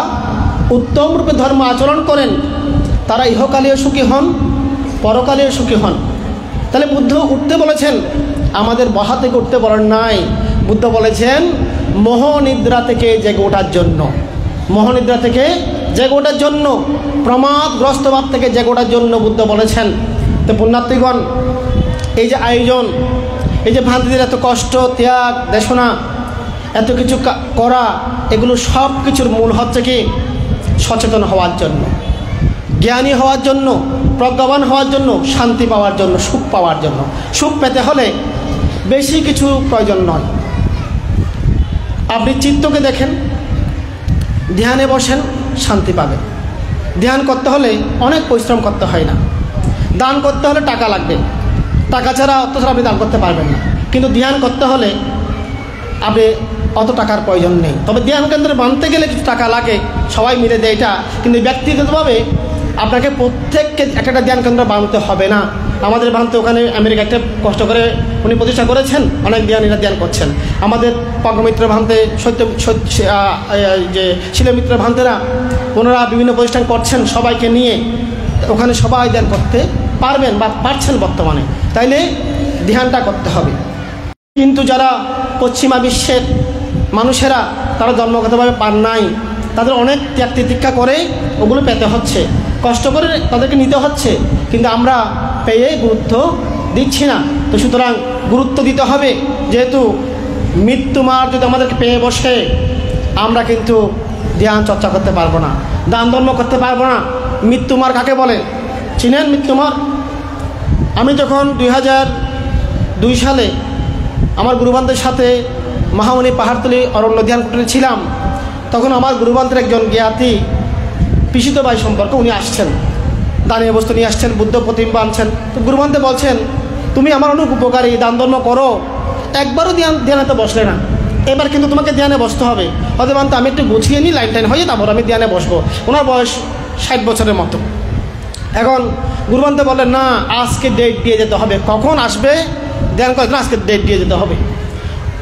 উত্তম রূপে ধর্ম আচরণ করেন তারা ইহকালীয় সুখী হন, পরকালীয় সুখী হন। তাহলে বুদ্ধ উঠতে বলেছেন, আমাদের বসা থেকে উঠতে বলেন নাই। বুদ্ধ বলেছেন মোহনিদ্রা থেকে জেগে ওঠার জন্য, মোহনিদ্রা থেকে জেগে ওঠার জন্য, প্রমাদগ্রস্ত ভাব থেকে জেগে ওঠার জন্য বুদ্ধ বলেছেন। তো পুণ্যার্থীগণ, এই যে আয়োজন, এই যে ভ্রান্তিদের এত কষ্ট, ত্যাগ, দেশনা, এত কিছু করা, এগুলো সব কিছুর মূল হচ্ছে কি, সচেতন হওয়ার জন্য, জ্ঞানী হওয়ার জন্য, প্রজ্ঞাবান হওয়ার জন্য, শান্তি পাওয়ার জন্য, সুখ পাওয়ার জন্য। সুখ পেতে হলে বেশি কিছু প্রয়োজন নয়। আপনি চিত্তকে দেখেন, ধ্যানে বসেন, শান্তি পাবেন। ধ্যান করতে হলে অনেক পরিশ্রম করতে হয় না। দান করতে হলে টাকা লাগবে, টাকা ছাড়া অত আপনি দান করতে পারবেন না। কিন্তু ধ্যান করতে হলে আপনি অত টাকার প্রয়োজন নেই। তবে ধ্যান কেন্দ্রে বানতে গেলে কিছু টাকা লাগে, সবাই মিলে দেয় এটা, কিন্তু ব্যক্তিগতভাবে আপনাকে প্রত্যেককে একটা ধ্যান কেন্দ্র বানাতে হবে না। আমাদের বানাতে ওখানে আমেরিকা একটা কষ্ট করে উনি প্রতিষ্ঠা করেছেন, অনেক ধ্যানীরা ধ্যান করছেন। আমাদের পগ্গমিত্র ভান্তে, যে শিলমিত্র ভান্তেরা, ওনারা বিভিন্ন প্রতিষ্ঠান করছেন সবাইকে নিয়ে, ওখানে সবাই ধ্যান করতে পারবেন বা পারছেন বর্তমানে। তাইলে ধ্যানটা করতে হবে। কিন্তু যারা পশ্চিমা বিশ্বের মানুষেরা, তারা জন্মগতভাবে পান নাই, তাদের অনেক ত্যাগ তিতিক্ষা করে ওগুলো পেতে হচ্ছে, কষ্ট করে তাদেরকে নিতে হচ্ছে, কিন্তু আমরা পেয়ে গুরুত্ব দিচ্ছি না। তো সুতরাং গুরুত্ব দিতে হবে, যেহেতু মৃত্যুমার যদি আমাদেরকে পেয়ে বসে, আমরা কিন্তু ধ্যান চর্চা করতে পারবো না, দান ধর্ম করতে পারবো না। মৃত্যুমার কাকে বলে চিনেন? মৃত্যুমার, আমি যখন 2002 সালে আমার গুরুবান্ধের সাথে মহামণি পাহাড়তলি অরণ্য ধ্যান কুটিরে ছিলাম, তখন আমার গুরুবান্ধের একজন জ্ঞাতি পিসিত ভাই সম্পর্কে উনি আসছেন, দানীয় বস্তু নিয়ে আসছেন, বুদ্ধ প্রতিম্বা আনছেন। তো গুরুবান্ধে বলছেন, তুমি আমার অনেক উপকারী, দান ধর্ম করো, একবারও ধ্যানেতে বসলে না, এবার কিন্তু তোমাকে ধ্যানে বসতে হবে। হয়তো বান্ধব আমি একটু গুছিয়ে নিই, লাইন টাইন হয়ে তারপর আমি ধ্যানে বসবো। ওনার বয়স 60 বছরের মতো। এখন গুরুবান্ধে বললেন, না আজকে ডেট দিয়ে যেতে হবে, কখন আসবে ধ্যান করে, আজকে ডেট দিয়ে যেতে হবে।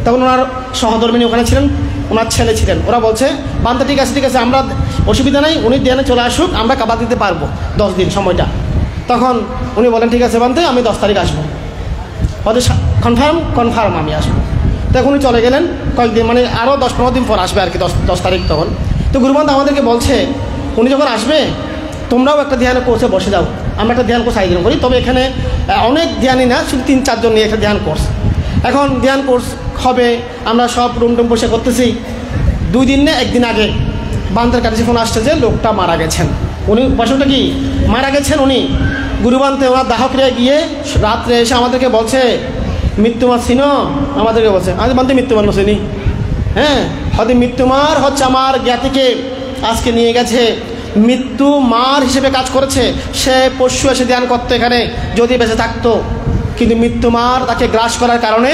তখন ওনার সহধর্মিনী ওখানে ছিলেন, ওনার ছেলে ছিলেন, ওরা বলছে বান্ধব ঠিক আছে ঠিক আছে, আমরা অসুবিধা নেই, উনি ধ্যানে চলে আসুক, আমরা কাবা দিতে পারবো 10 দিন সময়টা। তখন উনি বলেন ঠিক আছে বান্ধব, আমি 10 তারিখ আসবো, হয়তো কনফার্ম আমি আসবো। তখন উনি চলে গেলেন কয়েকদিন, মানে আরও 10-15 দিন পর আসবে আর কি, 10 তারিখ তখন। তো গুরুবান্ধব আমাদেরকে বলছে, উনি যখন আসবে তোমরাও একটা ধ্যানে কোর্সে বসে যাও, আমরা একটা ধ্যান কোর্স আয়োজন করি। তবে এখানে অনেক ধ্যানই না, শুধু 3-4 জন নিয়ে একটা ধ্যান কোর্স। এখন ধ্যান কোর্স হবে, আমরা সব রুম টুম বসে করতেছি। 2 দিন না 1 দিন আগে বান্ধের কাছে ফোন আসছে যে লোকটা মারা গেছেন। উনি বসনটা কি মারা গেছেন, উনি গুরুবান্ধে ওনার দাহক্রিয়ায় গিয়ে রাত্রে এসে আমাদেরকে বলছে মৃত্যুমার ছিল, আমাদেরকে বলছে আজ বান্ধে মৃত্যুমার নছিনি। হ্যাঁ, হয়তো মৃত্যুমার হচ্ছে আমার জ্ঞাতিকে আজকে নিয়ে গেছে, মৃত্যু মার হিসেবে কাজ করেছে। সে পশু এসে ধ্যান করতো এখানে যদি বেঁচে থাকতো, কিন্তু মৃত্যুমার তাকে গ্রাস করার কারণে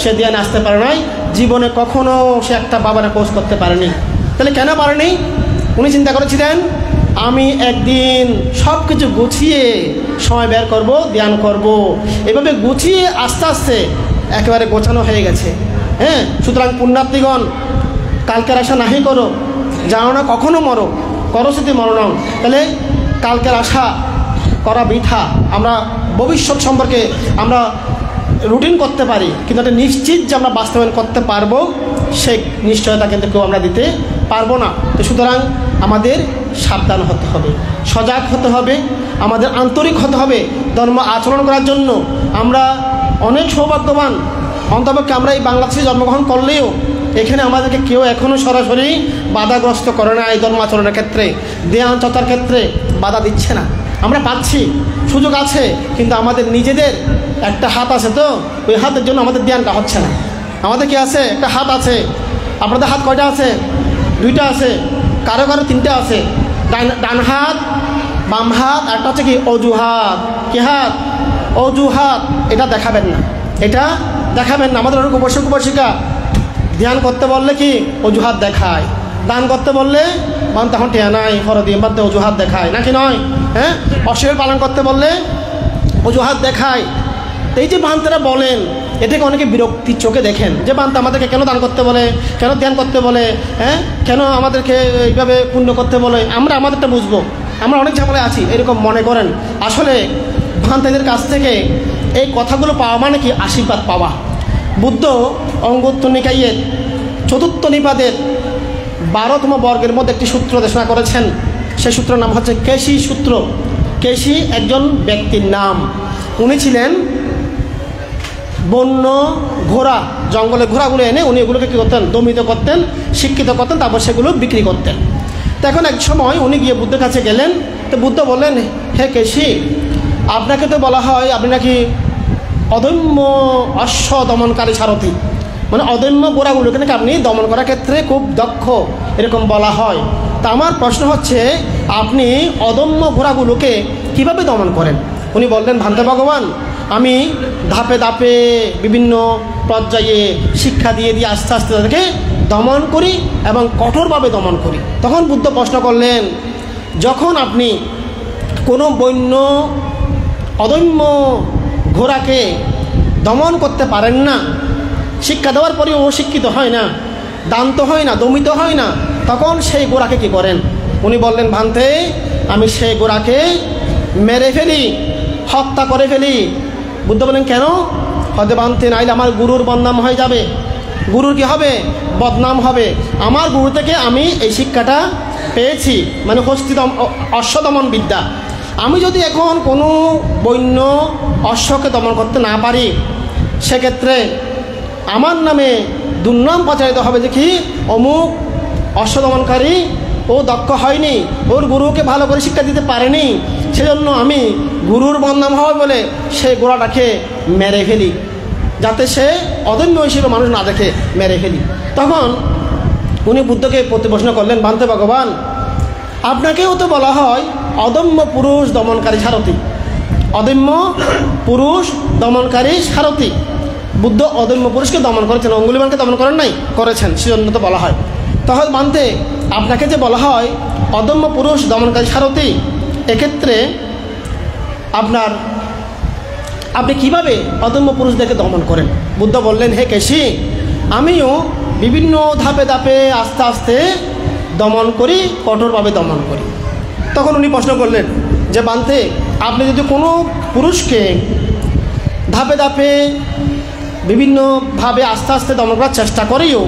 সে ধ্যানে আসতে পারে নাই। জীবনে কখনো সে একটা বাবার কোর্স করতে পারেনি। তাহলে কেন পারেনি? উনি চিন্তা করেছিলেন আমি একদিন সব কিছু গুছিয়ে সময় বের করব, ধ্যান করব। এভাবে গুছিয়ে আস্তে আস্তে একেবারে গোছানো হয়ে গেছে। হ্যাঁ, সুতরাং পুণ্যার্থীগণ কালকের আশা নাহি করো, জানো না কখনো মরো, করো স্মৃতি মরণং। তাহলে কালকের আশা করা বৃথা। আমরা ভবিষ্যৎ সম্পর্কে আমরা রুটিন করতে পারি, কিন্তু এটা নিশ্চিত যে আমরা বাস্তবায়ন করতে পারবো সেই নিশ্চয়তা কিন্তু কেউ আমরা দিতে পারবো না। তো সুতরাং আমাদের সাবধান হতে হবে, সজাগ হতে হবে, আমাদের আন্তরিক হতে হবে ধর্ম আচরণ করার জন্য। আমরা অনেক সৌভাগ্যবান, অন্তপক্ষে আমরা এই বাংলাদেশে জন্মগ্রহণ করলেও এখানে আমাদেরকে কেউ এখনও সরাসরি বাধাগ্রস্ত করে না। এই ধর্ম আচরণের ক্ষেত্রে, ধ্যান চর্চার ক্ষেত্রে বাধা দিচ্ছে না। আমরা পাচ্ছি, সুযোগ আছে, কিন্তু আমাদের নিজেদের একটা হাত আছে, তো ওই হাতের জন্য আমাদের ধ্যানটা হচ্ছে না। আমাদের কি আছে? একটা হাত আছে। আপনাদের হাত কয়টা আছে? দুইটা আছে, কারো কারো তিনটা আছে। ডান হাত, বাম হাত, একটা হচ্ছে কি অজুহাত। কি হাত? অজুহাত। এটা দেখাবেন না, এটা দেখাবেন না। আমাদের অনেক উপাসক উপাসিকা ধ্যান করতে বললে কি অজুহাত দেখায়, দান করতে বললে মান তখন টেয়া নাই ফরদি বাদে অজুহাত দেখায়, নাকি নয়? হ্যাঁ, অশ্বর পালন করতে বললে অজুহাত দেখায়। তো এই যে বান্তারা বলেন, এটাকে অনেকে বিরক্তির চোখে দেখেন যে বান্তা আমাদেরকে কেন দান করতে বলে, কেন ধ্যান করতে বলে, হ্যাঁ, কেন আমাদেরকে এইভাবে পুণ্য করতে বলে। আমরা আমাদেরটা বুঝবো, আমরা অনেক ঝামেলায় আছি এরকম মনে করেন। আসলে ভান্তাদের কাছ থেকে এই কথাগুলো পাওয়া মানে কি আশীর্বাদ পাওয়া। বুদ্ধ অঙ্গুত্তর নিকায়ের চতুর্থ নিপাদের 12তম বর্গের মধ্যে একটি সূত্র দেশনা করেছেন। সেই সূত্রের নাম হচ্ছে কেশী সূত্র। কেশী একজন ব্যক্তির নাম। উনি ছিলেন বন্য ঘোড়া, জঙ্গলে ঘোড়াগুলো এনে উনি এগুলোকে কী করতেন? দমিত করতেন, শিক্ষিত করতেন, তারপর সেগুলো বিক্রি করতেন। তো এখন এক সময় উনি গিয়ে বুদ্ধের কাছে গেলেন। তো বুদ্ধ বললেন, হে কেশী, আপনাকে তো বলা হয় আপনি নাকি অদম্য অশ্ব দমনকারী সারথি, মানে অদম্য ঘোড়াগুলোকে নাকি আপনি দমন করার ক্ষেত্রে খুব দক্ষ, এরকম বলা হয়। তা আমার প্রশ্ন হচ্ছে, আপনি অদম্য ঘোড়াগুলোকে কিভাবে দমন করেন? উনি বললেন, ভান্তে ভগবান, আমি ধাপে ধাপে বিভিন্ন পর্যায়ে শিক্ষা দিয়ে দিয়ে আস্তে আস্তে তাদেরকে দমন করি এবং কঠোরভাবে দমন করি। তখন বুদ্ধ প্রশ্ন করলেন, যখন আপনি কোনো বন্য অদম্য ঘোড়াকে দমন করতে পারেন না, শিক্ষা দেওয়ার পরেও শিক্ষিত হয় না, দান্ত হয় না, দমিত হয় না, তখন সেই ঘোড়াকে কি করেন? উনি বললেন, ভান্তে, আমি সেই ঘোড়াকে মেরে ফেলি, হত্যা করে ফেলি। বুদ্ধ বলেন, কেন? হয়তো ভান্তে, নাইলে আমার গুরুর বদনাম হয়ে যাবে। গুরুর কি হবে? বদনাম হবে। আমার গুরু থেকে আমি এই শিক্ষাটা পেয়েছি, মানে অশ্বদমন বিদ্যা। আমি যদি এখন কোনো বন্য অশ্বকে দমন করতে না পারি, সেক্ষেত্রে আমার নামে দুর্নাম প্রচারিত হবে যে কি অমুক অশ্বদমনকারী ও দক্ষ হয়নি, ওর গুরুকে ভালো করে শিক্ষা দিতে পারেনি, সেজন্য আমি গুরুর বদনাম হবে বলে সেই গোড়াটাকে মেরে ফেলি, যাতে সে অদম্য হিসেবে মানুষ না দেখে, মেরে ফেলি। তখন উনি বুদ্ধকে প্রতিপ্রশ্ন করলেন, ভান্তে ভগবান, আপনাকেও তো বলা হয় অদম্য পুরুষ দমনকারী সারথি, অদম্য পুরুষ দমনকারী সারথি। বুদ্ধ অদম্য পুরুষকে দমন করেছেন, অঙ্গুলিমানকে দমন করেন নাই? করেছেন, সেজন্য তো বলা হয়। তখন ভান্তে, আপনাকে যে বলা হয় অদম্য পুরুষ দমনকারী সারথি, এক্ষেত্রে আপনি কিভাবে অদম্য পুরুষদেরকে দমন করেন? বুদ্ধ বললেন, হে কেশী, আমিও বিভিন্ন ধাপে ধাপে আস্তে আস্তে দমন করি, কঠোরভাবে দমন করি। তখন উনি প্রশ্ন করলেন যে, ভান্তে, আপনি যদি কোনো পুরুষকে ধাপে ধাপে বিভিন্নভাবে আস্তে আস্তে দমন করার চেষ্টা করেও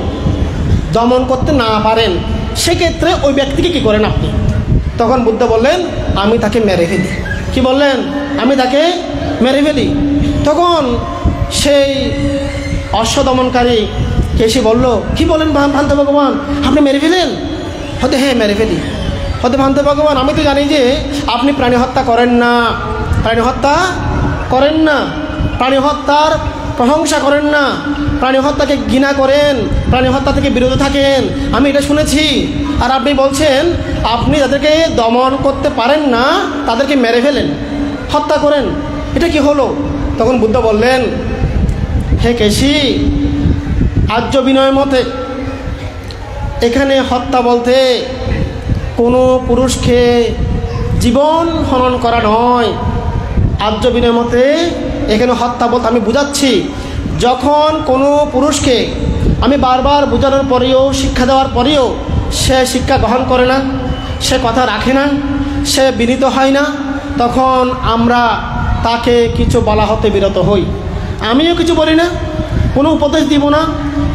দমন করতে না পারেন, সেক্ষেত্রে ওই ব্যক্তিকে কী করেন আপনি? তখন বুদ্ধ বললেন, আমি তাকে মেরে ফেলি। কি বললেন? আমি তাকে মেরে ফেলি। তখন সেই অশ্বদমনকারী কেশী বলল, কি বলেন ভান্তে ভগবান, আপনি মেরে ফেলেন? হতে হ্যাঁ, মেরে ফেলি। হতে ভান্তে ভগবান, আমি তো জানি যে আপনি প্রাণী হত্যা করেন না, প্রাণী হত্যা করেন না, প্রাণী হত্যার প্রশংসা করেন না, প্রাণী হত্যাকে ঘৃণা করেন, প্রাণী হত্যা থেকে বিরত থাকেন, আমি এটা শুনেছি। আর আপনি বলছেন আপনি যাদেরকে দমন করতে পারেন না তাদেরকে মেরে ফেলেন, হত্যা করেন, এটা কি হলো? তখন বুদ্ধ বললেন, হে কেশী, আর্য বিনয় মতে এখানে হত্যা বলতে কোনো পুরুষকে জীবন হনন করা নয়। আর্য বিনয় মতে এখানে হত্যা বলতে আমি বুঝাচ্ছি যখন কোনো পুরুষকে আমি বারবার বোঝানোর পরেও, শিক্ষা দেওয়ার পরেও সে শিক্ষা গ্রহণ করে না, সে কথা রাখে না, সে বিনীত হয় না, তখন আমরা তাকে কিছু বলা হতে বিরত হই। আমিও কিছু বলি না, কোনো উপদেশ দিব না,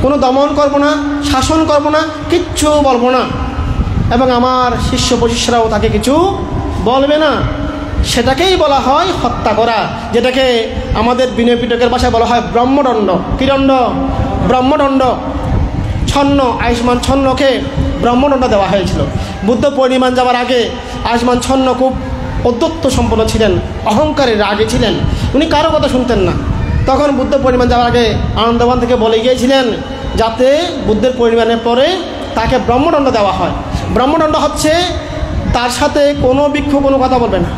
কোনো দমন করব না, শাসন করব না, কিচ্ছু বলবো না, এবং আমার শিষ্য প্রশিষ্যরাও তাকে কিছু বলবে না। সেটাকেই বলা হয় হত্যা করা, যেটাকে আমাদের বিনয় পিটকের ভাষায় বলা হয় ব্রহ্মদণ্ড। কী দণ্ড? ব্রহ্মদণ্ড। ছন্ন, আয়ুষ্মান ছন্নকে ব্রহ্মদণ্ড দেওয়া হয়েছিল। বুদ্ধ পূর্ণিমান যাওয়ার আগে আয়ুষ্মান ছন্ন খুব ঔদ্ধত্য সম্পন্ন ছিলেন, অহংকারের রাগে ছিলেন, উনি কারো কথা শুনতেন না। তখন বুদ্ধ পূর্ণিমান যাওয়ার আগে আনন্দবান থেকে বলে গিয়েছিলেন যাতে বুদ্ধের পূর্ণিমানের পরে তাকে ব্রহ্মদণ্ড দেওয়া হয়। ব্রহ্মদণ্ড হচ্ছে তার সাথে কোনো ভিক্ষু কোনো কথা বলবে না,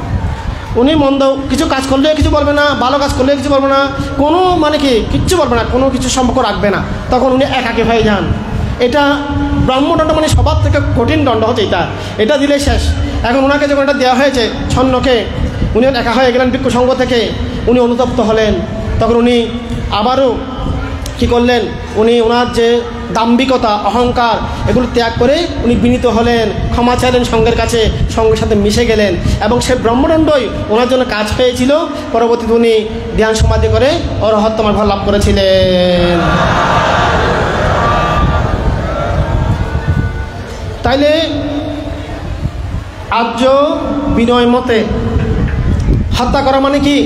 উনি মন্দ কিছু কাজ করলে কিছু বলবে না, ভালো কাজ করলে কিছু বলবে না, কোনো মানে কি কিচ্ছু বলবে না, কোনো কিছু সম্পর্ক রাখবে না, তখন উনি একাকী হয়ে যান। এটা ব্রহ্মদণ্ড মানে সবার থেকে কঠিন দণ্ড হচ্ছে এটা দিলে শেষ। এখন ওনাকে যখন এটা দেওয়া হয়েছে ছন্নকে, উনি একা হয়ে গেলেন ভিক্ষু সঙ্গ থেকে, উনি অনুতপ্ত হলেন। তখন উনি আবারও কী করলেন, উনি ওনার যে দাম্ভিকতা, অহংকার, এগুলো ত্যাগ করে উনি বিনীত হলেন, ক্ষমা চাইলেন সঙ্গের কাছে, সঙ্গের সাথে মিশে গেলেন, এবং সে ব্রহ্মদণ্ডই ওনার জন্য কাজ হয়েছিল। পরবর্তীতে উনি ধ্যান সমাধি করে অরহত্তম ফল লাভ করেছিলেন। তাইলে আর্য বিনয় মতে হত্যা করা মানে কি?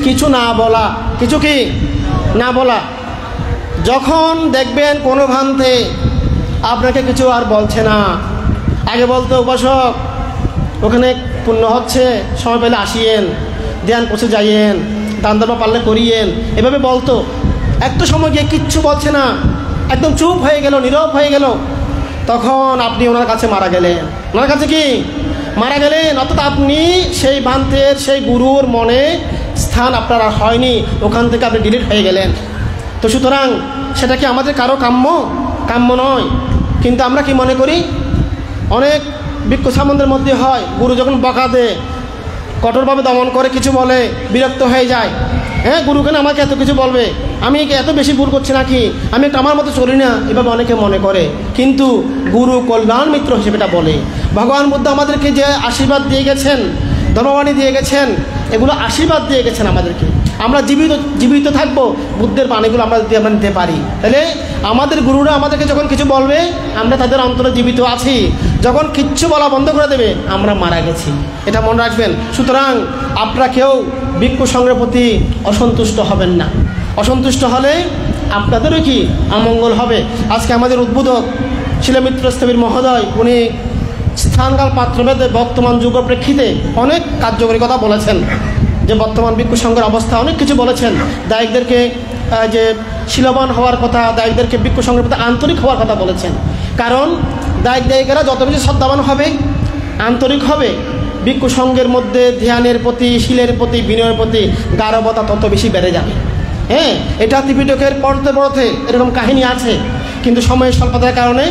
কিছু না বলা। কিছু কি না বলা। যখন দেখবেন কোনো ভ্রান্তে আপনাকে কিছু আর বলছে না, আগে বলতো উপাসক ওখানে পুণ্য হচ্ছে, সময় পেলে আসিয়েন, ধ্যান পৌঁছে যাইয়েন, দান ধর্ম পারলে করিয়েন, এভাবে বলতো। একটা সময় গিয়ে কিচ্ছু বলছে না, একদম চুপ হয়ে গেল, নীরব হয়ে গেল, তখন আপনি ওনার কাছে মারা গেলেন। ওনার কাছে কি মারা গেলেন, অর্থাৎ আপনি সেই ভ্রান্তের, সেই গুরুর মনে স্থান আপনার আর হয়নি, ওখান থেকে আপনি ডিলিট হয়ে গেলেন। তো সুতরাং সেটা কি আমাদের কারো কাম্য নয়। কিন্তু আমরা কি মনে করি, অনেক ভিক্ষু সামন্তের মধ্যে হয়, গুরু যখন বকা দেয়, কঠোরভাবে দমন করে, কিছু বলে, বিরক্ত হয়ে যায়। হ্যাঁ, গুরু কেন আমাকে এত কিছু বলবে, আমি এত বেশি ভুল করছি নাকি, আমি একটু আমার মতো চলি না, এভাবে অনেকে মনে করে। কিন্তু গুরু কল্যাণ মিত্র হিসেবে এটা বলে। ভগবান বুদ্ধ আমাদেরকে যে আশীর্বাদ দিয়ে গেছেন, ধর্মবাণী দিয়ে গেছেন, এগুলো আশীর্বাদ দিয়ে গেছেন আমাদেরকে। আমরা জীবিত থাকবো, বুদ্ধের বাণীগুলো আমরা যদি আমরা নিতে পারি, তাহলে আমাদের গুরুরা আমাদেরকে যখন কিছু বলবে, আমরা তাদের অন্তরে জীবিত আছি। যখন কিচ্ছু বলা বন্ধ করে দেবে, আমরা মারা গেছি, এটা মনে রাখবেন। সুতরাং আপনারা কেউ ভিক্ষু সংঘের প্রতি অসন্তুষ্ট হবেন না। অসন্তুষ্ট হলে আপনাদেরও কি অমঙ্গল হবে। আজকে আমাদের উদ্বোধক শিলমিত্রস্থবির মহোদয়, উনি স্থানকাল পাত্রভেদে বর্তমান যুগ প্রেক্ষিতে অনেক কার্যকরী কথা বলেছেন, যে বর্তমান ভিক্ষু সংঘের অবস্থা, অনেক কিছু বলেছেন। দায়িকদেরকে যে শীলবান হওয়ার কথা, দায়িকদেরকে ভিক্ষু সংঘের প্রতি আন্তরিক হওয়ার কথা বলেছেন। কারণ দায়িকেরা যত বেশি শ্রদ্ধাবান হবে, আন্তরিক হবে, ভিক্ষু সংঘের মধ্যে ধ্যানের প্রতি, শীলের প্রতি, বিনয়ের প্রতি গারবতা তত বেশি বেড়ে যাবে। হ্যাঁ, এটা ত্রিপিটকের পড়তে এরকম কাহিনী আছে, কিন্তু সময়ের স্বল্পতার কারণে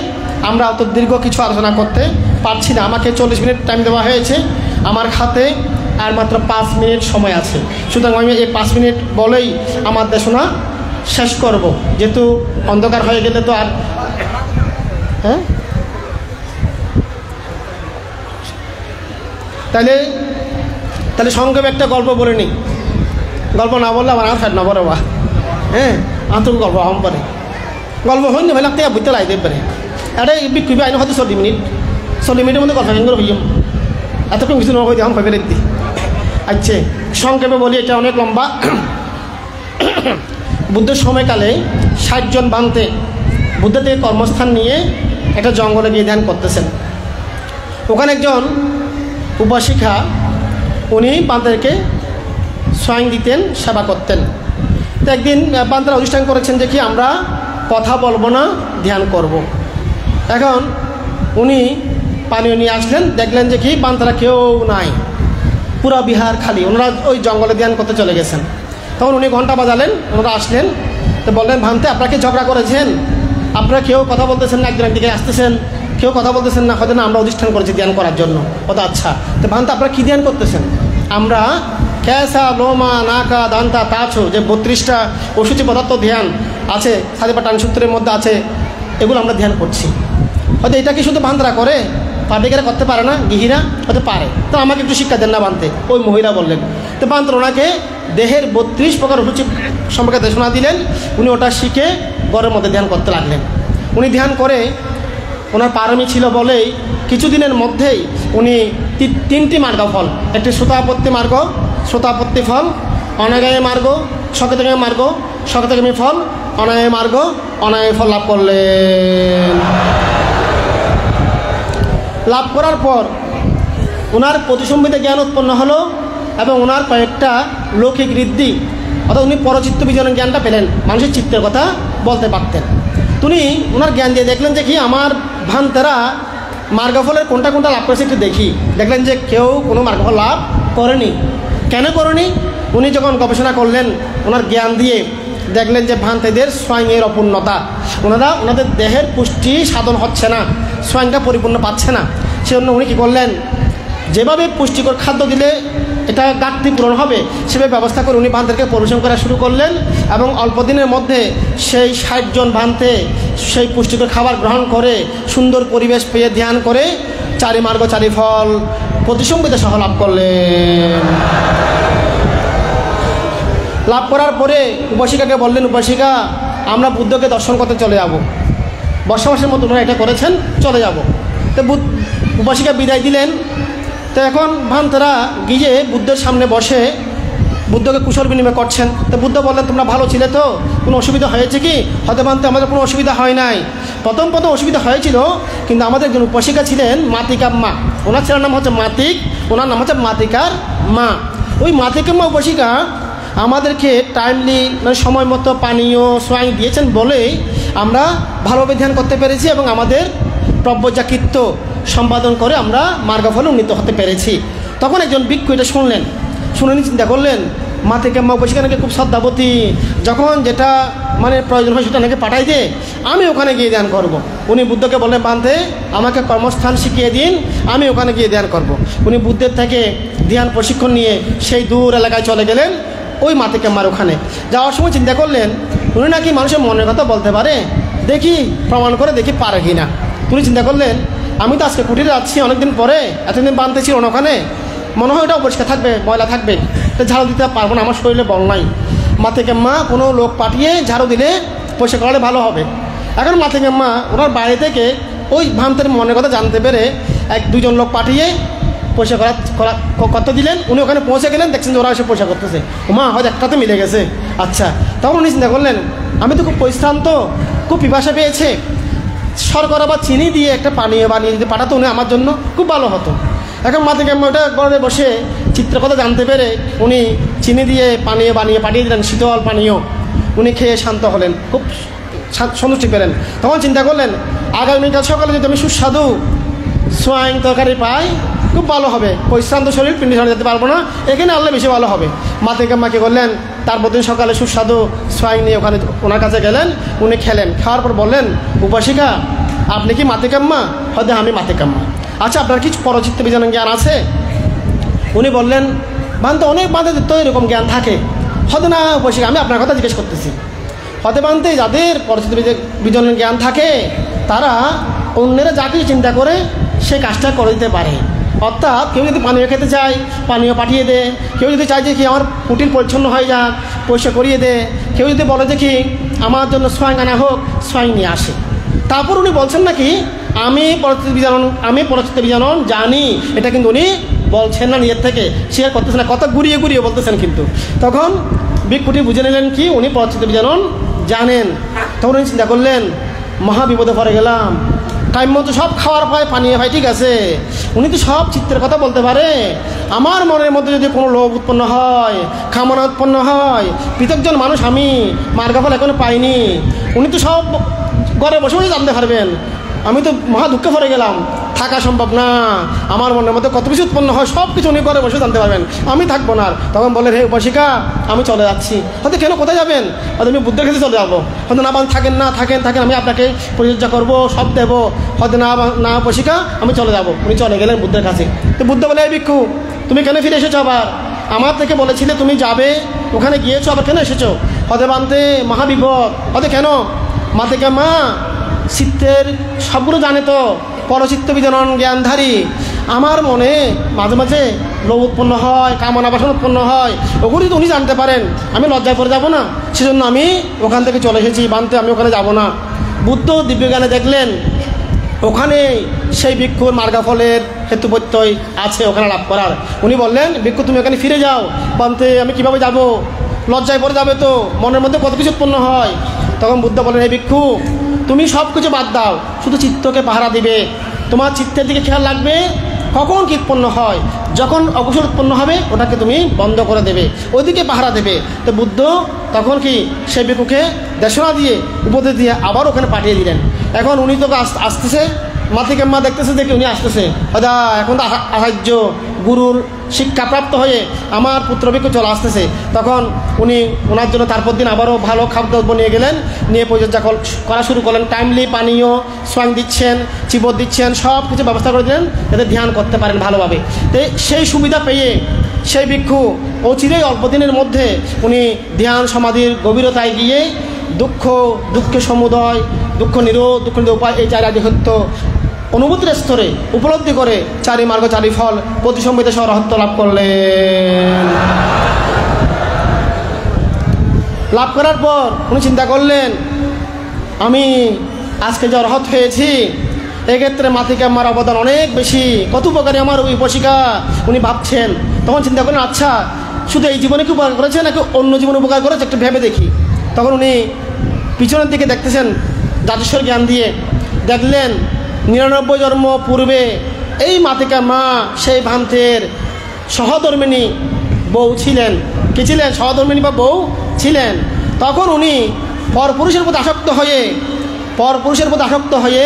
আমরা অত দীর্ঘ কিছু আলোচনা করতে পারছি না। আমাকে 40 মিনিট টাইম দেওয়া হয়েছে, আমার হাতে আর মাত্র 5 মিনিট সময় আছে। সুতরাং আমি এই 5 মিনিট বলেই আমার দেশনা শেষ করব, যেহেতু অন্ধকার হয়ে গেলে তো আর হ্যাঁ। তাহলে সংক্ষেপে একটা গল্প বলে নিই। গল্প না বললে আমার ফেট না বলে বা হ্যাঁ, আন্তরিক গল্প আম পারে, গল্প হই না ভাই লাগতে বুঝতে লাগতে পারে। এটা বিক্ষুবি আইন হয়তো 40 মিনিটের মধ্যে গল্প করে হইম, এতক্ষণ কিছু নয় দিয়ে আম ভাবে দেখতে। আচ্ছা, সংক্ষেপে বলি, এটা অনেক লম্বা। বুদ্ধের সময়কালে 60 জন বান্তে বুদ্ধ থেকে কর্মস্থান নিয়ে একটা জঙ্গলে গিয়ে ধ্যান করতেছেন। ওখানে একজন উপাসিকা, উনি বান্দাদেরকে স্বয়ং দিতেন, সেবা করতেন। তো একদিন বান্দারা অনুষ্ঠান করেছেন যে কি আমরা কথা বলবো না, ধ্যান করব। এখন উনি পানীয় নিয়ে আসলেন, দেখলেন যে কি বান্দারা কেউ নাই, পুরো বিহার খালি, ওনারা ওই জঙ্গলে ধ্যান করতে চলে গেছেন। তখন উনি ঘন্টা বাজালেন, ওনারা আসলেন, তো বললেন ভান্তে আপনারা কি ঝগড়া করেছেন, আপনারা কেউ কথা বলতেছেন না, একজন একদিকে আসতেছেন, কেউ কথা বলতেছেন না, হয়তো না আমরা অধিষ্ঠান করেছি ধ্যান করার জন্য। ও তো আচ্ছা, তো ভান্তে আপনারা কী ধ্যান করতেছেন? আমরা ক্যাসা, লোমা, নাকা, দান্তা, তাছো, যে 32টা অসুচি পদার্থ ধ্যান আছে সাদিপাটান সূত্রের মধ্যে আছে, এগুলো আমরা ধ্যান করছি। হয়তো এটা কি শুধু বান্দারা করে, পাবলিকেরা করতে পারে না, গৃহীরা হয়তো পারে, তো আমাকে একটু শিক্ষা দেন না বানতে। ওই মহিলা বললেন, তো বান্তর ওনাকে দেহের 32 প্রকার অসুচি সম্পর্কে দেশনা দিলেন। উনি ওটা শিখে ঘরের মধ্যে ধ্যান করতে লাগলেন। উনি ধ্যান করে ওনার পারমি ছিল বলেই কিছুদিনের মধ্যেই উনি 3টি মার্গ ফল, একটি শ্রোতাপত্তি মার্গ, শ্রোতাপত্তি ফল, অনাগামী মার্গ, সকতগামী মার্গ, সকতগামী ফল, অনাগামী মার্গ, অনাগামী ফল লাভ করলেন। লাভ করার পর ওনার প্রতিসম্বিত জ্ঞান উৎপন্ন হলো এবং ওনার কয়েকটা লৌকিক ঋদ্ধি, অর্থাৎ উনি পরচিত্ত বিজনের জ্ঞানটা পেলেন, মানুষের চিত্তের কথা বলতে পারতেন। উনি ওনার জ্ঞান দিয়ে দেখলেন যে কি আমার ভান্তেরা মার্গফলের কোনটা কোনটা লাভ করেছে একটু দেখি। দেখলেন যে কেউ কোনো মার্গফল লাভ করেনি। কেন করেনি? উনি যখন গবেষণা করলেন ওনার জ্ঞান দিয়ে দেখলেন যে ভান্তেদের সোয়াইংয়ের অপূর্ণতা, ওনাদের দেহের পুষ্টি সাধন হচ্ছে না, সোয়াইংটা পরিপূর্ণ পাচ্ছে না। সেজন্য উনি কী করলেন, যেভাবে পুষ্টিকর খাদ্য দিলে এটা ঘাটতি পূরণ হবে সেভাবে ব্যবস্থা করে উনি ভান্তেরকে পরিবেশন করা শুরু করলেন এবং অল্প দিনের মধ্যে সেই 60 জন ভান্তে সেই পুষ্টিকর খাবার গ্রহণ করে সুন্দর পরিবেশ পেয়ে ধ্যান করে 4 মার্গ 4 ফল প্রতিসম্বিত সহ লাভ করলেন। লাভ করার পরে উপাসিকাকে বললেন, উপাসিকা আমরা বুদ্ধকে দর্শন করতে চলে যাব। বর্ষা মাসের মতো ওনারা এটা করেছেন, চলে যাব। তো উপাসিকা বিদায় দিলেন। তো এখন ভান্তেরা গিয়ে বুদ্ধের সামনে বসে বুদ্ধকে কুশল বিনিময় করছেন। তো বুদ্ধ বললেন, তোমরা ভালো ছিলে তো, কোনো অসুবিধা হয়েছে কি? হয়তো ভান্তে আমাদের কোনো অসুবিধা হয় নাই। প্রথম অসুবিধা হয়েছিল, কিন্তু আমাদের একজন উপাসিকা ছিলেন মাতিকাম্মা, ওনার ছেলের নাম হচ্ছে মাতিক, ওনার নাম হচ্ছে মাতিকার মা। ওই মাতিকাম্মা উপাসিকা আমাদেরকে টাইমলি মানে সময় মতো পানীয় সোয়াইং দিয়েছেন বলেই আমরা ভালোভাবে ধ্যান করতে পেরেছি এবং আমাদের প্রব্যজাকৃত্য সম্পাদন করে আমরা মার্গফলে উন্নীত হতে পেরেছি। তখন একজন ভিক্ষু এটা শুনলেন, শুনে চিন্তা করলেন মাতিকাম্মা উপাসিকা নাকি খুব শ্রদ্ধাবতী, যখন যেটা মানে প্রয়োজন হয় সেটা নাকি পাঠাই দে, আমি ওখানে গিয়ে ধ্যান করব। উনি বুদ্ধকে বললেন, বান্ধে আমাকে কর্মস্থান শিখিয়ে দিন, আমি ওখানে গিয়ে ধ্যান করব। উনি বুদ্ধের থেকে ধ্যান প্রশিক্ষণ নিয়ে সেই দূর এলাকায় চলে গেলেন, ওই মাতিকাম্মার ওখানে যাওয়ার সময় চিন্তা করলেন উনি নাকি মানুষের মনের কথা বলতে পারে, দেখি প্রমাণ করে দেখি পারে কি না। উনি চিন্তা করলেন আমি তো আজকে কুটিরে যাচ্ছি অনেকদিন পরে, এতদিন বানতে ছিল না ওখানে, মনে হয় ওটা অপরিষ্কার থাকবে, ময়লা থাকবে, তো ঝাড়ু দিতে পারবো না, আমার শরীরে বল নাই। মাতিকাম্মা কোনো লোক পাঠিয়ে ঝাড়ু দিলে পয়সা করালে ভালো হবে। এখন মাতিকাম্মা ওনার বাইরে থেকে ওই ভান্তের মনের কথা জানতে পেরে 1-2 জন লোক পাঠিয়ে পয়সা করতে দিলেন। উনি ওখানে পৌঁছে গেলেন, দেখছেন যে ওরা এসে পয়সা করতেছে, ওমা হয়তো একটাতে মিলে গেছে। আচ্ছা, তখন উনি চিন্তা করলেন আমি তো খুব পরিশ্রান্ত, খুব পিপাসা পেয়েছে, শর্করা বা চিনি দিয়ে একটা পানীয় বানিয়ে যদি পাঠাতো উনি আমার জন্য খুব ভালো হতো। এখন মাতিকাম্মা ওটা ঘরে বসে চিত্রকথা জানতে পেরে উনি চিনি দিয়ে পানীয় বানিয়ে পাঠিয়ে দিলেন, শীতল পানীয়। উনি খেয়ে শান্ত হলেন, খুব সন্তুষ্টি পেলেন। তখন চিন্তা করলেন আগামীকাল সকালে যদি আমি সুস্বাদু সোয়াইং তরকারি পাই খুব ভালো হবে, পরিশ্রান্ত শরীর পিণ্ডি ছাড়া যেতে পারবো না, এখানে আনলে বেশি ভালো হবে। মাতিকাম্মাকে বললেন, তারপর দিন সকালে সুস্বাদু সোয়াইং নিয়ে ওখানে ওনার কাছে গেলেন, উনি খেলেন। খাওয়ার পর বললেন, উপাসিকা আপনি কি মাতিকাম্মা? হয়তো আমি মাতিকাম্মা। আচ্ছা, আপনার কি পরচিত্ত বিজ্ঞান জ্ঞান আছে? উনি বললেন, বান্ধে অনেক বান্ধবদের তো এরকম জ্ঞান থাকে, হয়তো না উপাসিকা, আমি আপনার কথা জিজ্ঞেস করতেছি। হতে বান্ধে যাদের পরচিত্ত বিজ্ঞানের জ্ঞান থাকে তারা অন্যেরা যা কিছু চিন্তা করে সে কাজটা করে দিতে পারে। অর্থাৎ কেউ যদি পানীয় খেতে চায় পানীয় পাঠিয়ে দে, কেউ যদি চায় যে কি আমার কুটির পরিচ্ছন্ন হয়ে যাক পয়সা করিয়ে দে, কেউ যদি বলে যে কি আমার জন্য সোয়াইং আনা হোক সোয়াইং নিয়ে আসে। তারপর উনি বলছেন নাকি আমি পরচিত্ত বিজানন জানি, এটা কিন্তু উনি বলছেন না নিজের থেকে, শেয়ার করতেছেন না, কথা ঘুরিয়ে ঘুরিয়ে বলতেছেন। কিন্তু তখন ভিক্ষুটি বুঝে নিলেন কি উনি পরচিত্ত বিজানন জানেন। তখন উনি চিন্তা করলেন মহা বিপদে পড়ে গেলাম, টাইম মতো সব খাওয়ার পায় পানীয় পায়, ঠিক আছে, উনি তো সব চিত্রের কথা বলতে পারে, আমার মনের মধ্যে যদি কোনো লোভ উৎপন্ন হয়, কামনা উৎপন্ন হয়, পৃথকজন মানুষ আমি, মার্গফল এখনো পাইনি, উনি তো সব ঘরে বসে বসে জানতে পারবেন, আমি তো মহা দুঃখে পড়ে গেলাম, থাকা সম্ভব না, আমার মনের মধ্যে কত কিছু উৎপন্ন হয় সব কিছু উনি ঘরে বসে জানতে পারবেন, আমি থাকবো না। তখন বললেন, হে উপাসিকা আমি চলে যাচ্ছি। হয়তো কেন, কোথায় যাবেন? হয়তো আমি বুদ্ধের কাছে চলে যাবো। হয়তো না থাকেন না থাকেন আমি আপনাকে পরিচর্যা করবো, সব দেবো। হয়তো না উপাসিকা আমি চলে যাবো। উনি চলে গেলেন বুদ্ধের কাছে। তো বুদ্ধ বলে, এই ভিক্ষু তুমি কেন ফিরে এসেছো আবার? আমার থেকে বলেছিলে তুমি যাবে, ওখানে গিয়েছো, আবার কেন এসেছো? হতে বানতে মহাবিপদ। হতে কেন? মা থেকে মা চিত্তের সবগুলো জানে তো, পরচিত্ত বিজনন জ্ঞানধারী। আমার মনে মাঝে মাঝে লোভ উৎপন্ন হয়, কামনা বাসনা উৎপন্ন হয়, ওগুলি তো উনি জানতে পারেন। আমি লজ্জায় পড়ে যাবো না, সেজন্য আমি ওখান থেকে চলে এসেছি বানতে, আমি ওখানে যাব না। বুদ্ধ দিব্যজ্ঞানে দেখলেন ওখানে সেই ভিক্ষুর মার্গা ফলের হেতু প্রত্যয় আছে ওখানে লাভ করার। উনি বললেন, ভিক্ষু তুমি ওখানে ফিরে যাও, বানতে আমি কিভাবে যাব? লজ্জায় পড়ে যাবে তো, মনের মধ্যে কত কিছু উৎপন্ন হয়। তখন বুদ্ধ বলেন, এই ভিক্ষু তুমি সব কিছু বাদ দাও, শুধু চিত্তকে পাহারা দিবে। তোমার চিত্তের দিকে খেয়াল রাখবে, কখন কী উৎপন্ন হয়, যখন অকুশল উৎপন্ন হবে ওটাকে তুমি বন্ধ করে দেবে, ওইদিকে পাহারা দেবে। তো বুদ্ধ তখন কি সেই ভিক্ষুকে দেশনা দিয়ে উপদেশ দিয়ে আবার ওখানে পাঠিয়ে দিলেন। এখন উনি তো আসতেছে, মা থেকে মা দেখতেছে যে উনি আসতেছে, দাদা এখন তো আচার্য গুরুর শিক্ষাপ্রাপ্ত হয়ে আমার পুত্র ভিক্ষু চলে আসতেছে। তখন উনি ওনার জন্য তারপর দিন আবারও ভালো খাদ্য নিয়ে গেলেন, নিয়ে পরিচর্যা করা শুরু করলেন। টাইমলি পানীয় সোয়াং দিচ্ছেন, চিবর দিচ্ছেন, সব কিছু ব্যবস্থা করে দিলেন যাতে ধ্যান করতে পারেন ভালোভাবে। তো সেই সুবিধা পেয়ে সেই ভিক্ষু অচিরেই অল্প দিনের মধ্যে উনি ধ্যান সমাধির গভীরতায় গিয়ে দুঃখের সমুদয়, দুঃখ নিরোধ উপায়, এই চারি আদি সত্য অনুভূতির স্তরে উপলব্ধি করে চারি মার্গ চারি ফল প্রতিসম্বিত সহ রহত্য লাভ করলেন। লাভ করার পর উনি চিন্তা করলেন, আমি আজকে যে অরহত হয়েছি এক্ষেত্রে মাতিকে আমার অবদান অনেক বেশি, কত উপকারী আমার ওই উপশিকা উনি ভাবছেন। তখন চিন্তা করলেন, আচ্ছা শুধু এই জীবনে কি উপকার করেছে নাকি অন্য জীবনে উপকার করেছে, একটু ভেবে দেখি। তখন উনি পিছনের দিকে দেখতেছেন জাতিস্বর জ্ঞান দিয়ে, দেখলেন 99 জন্ম পূর্বে এই মাতিকা মা সেই ভান্তের সহধর্মিণী বউ ছিলেন। কি ছিলেন? সহধর্মিণী বা বউ ছিলেন। তখন উনি পরপুরুষের প্রতি আসক্ত হয়ে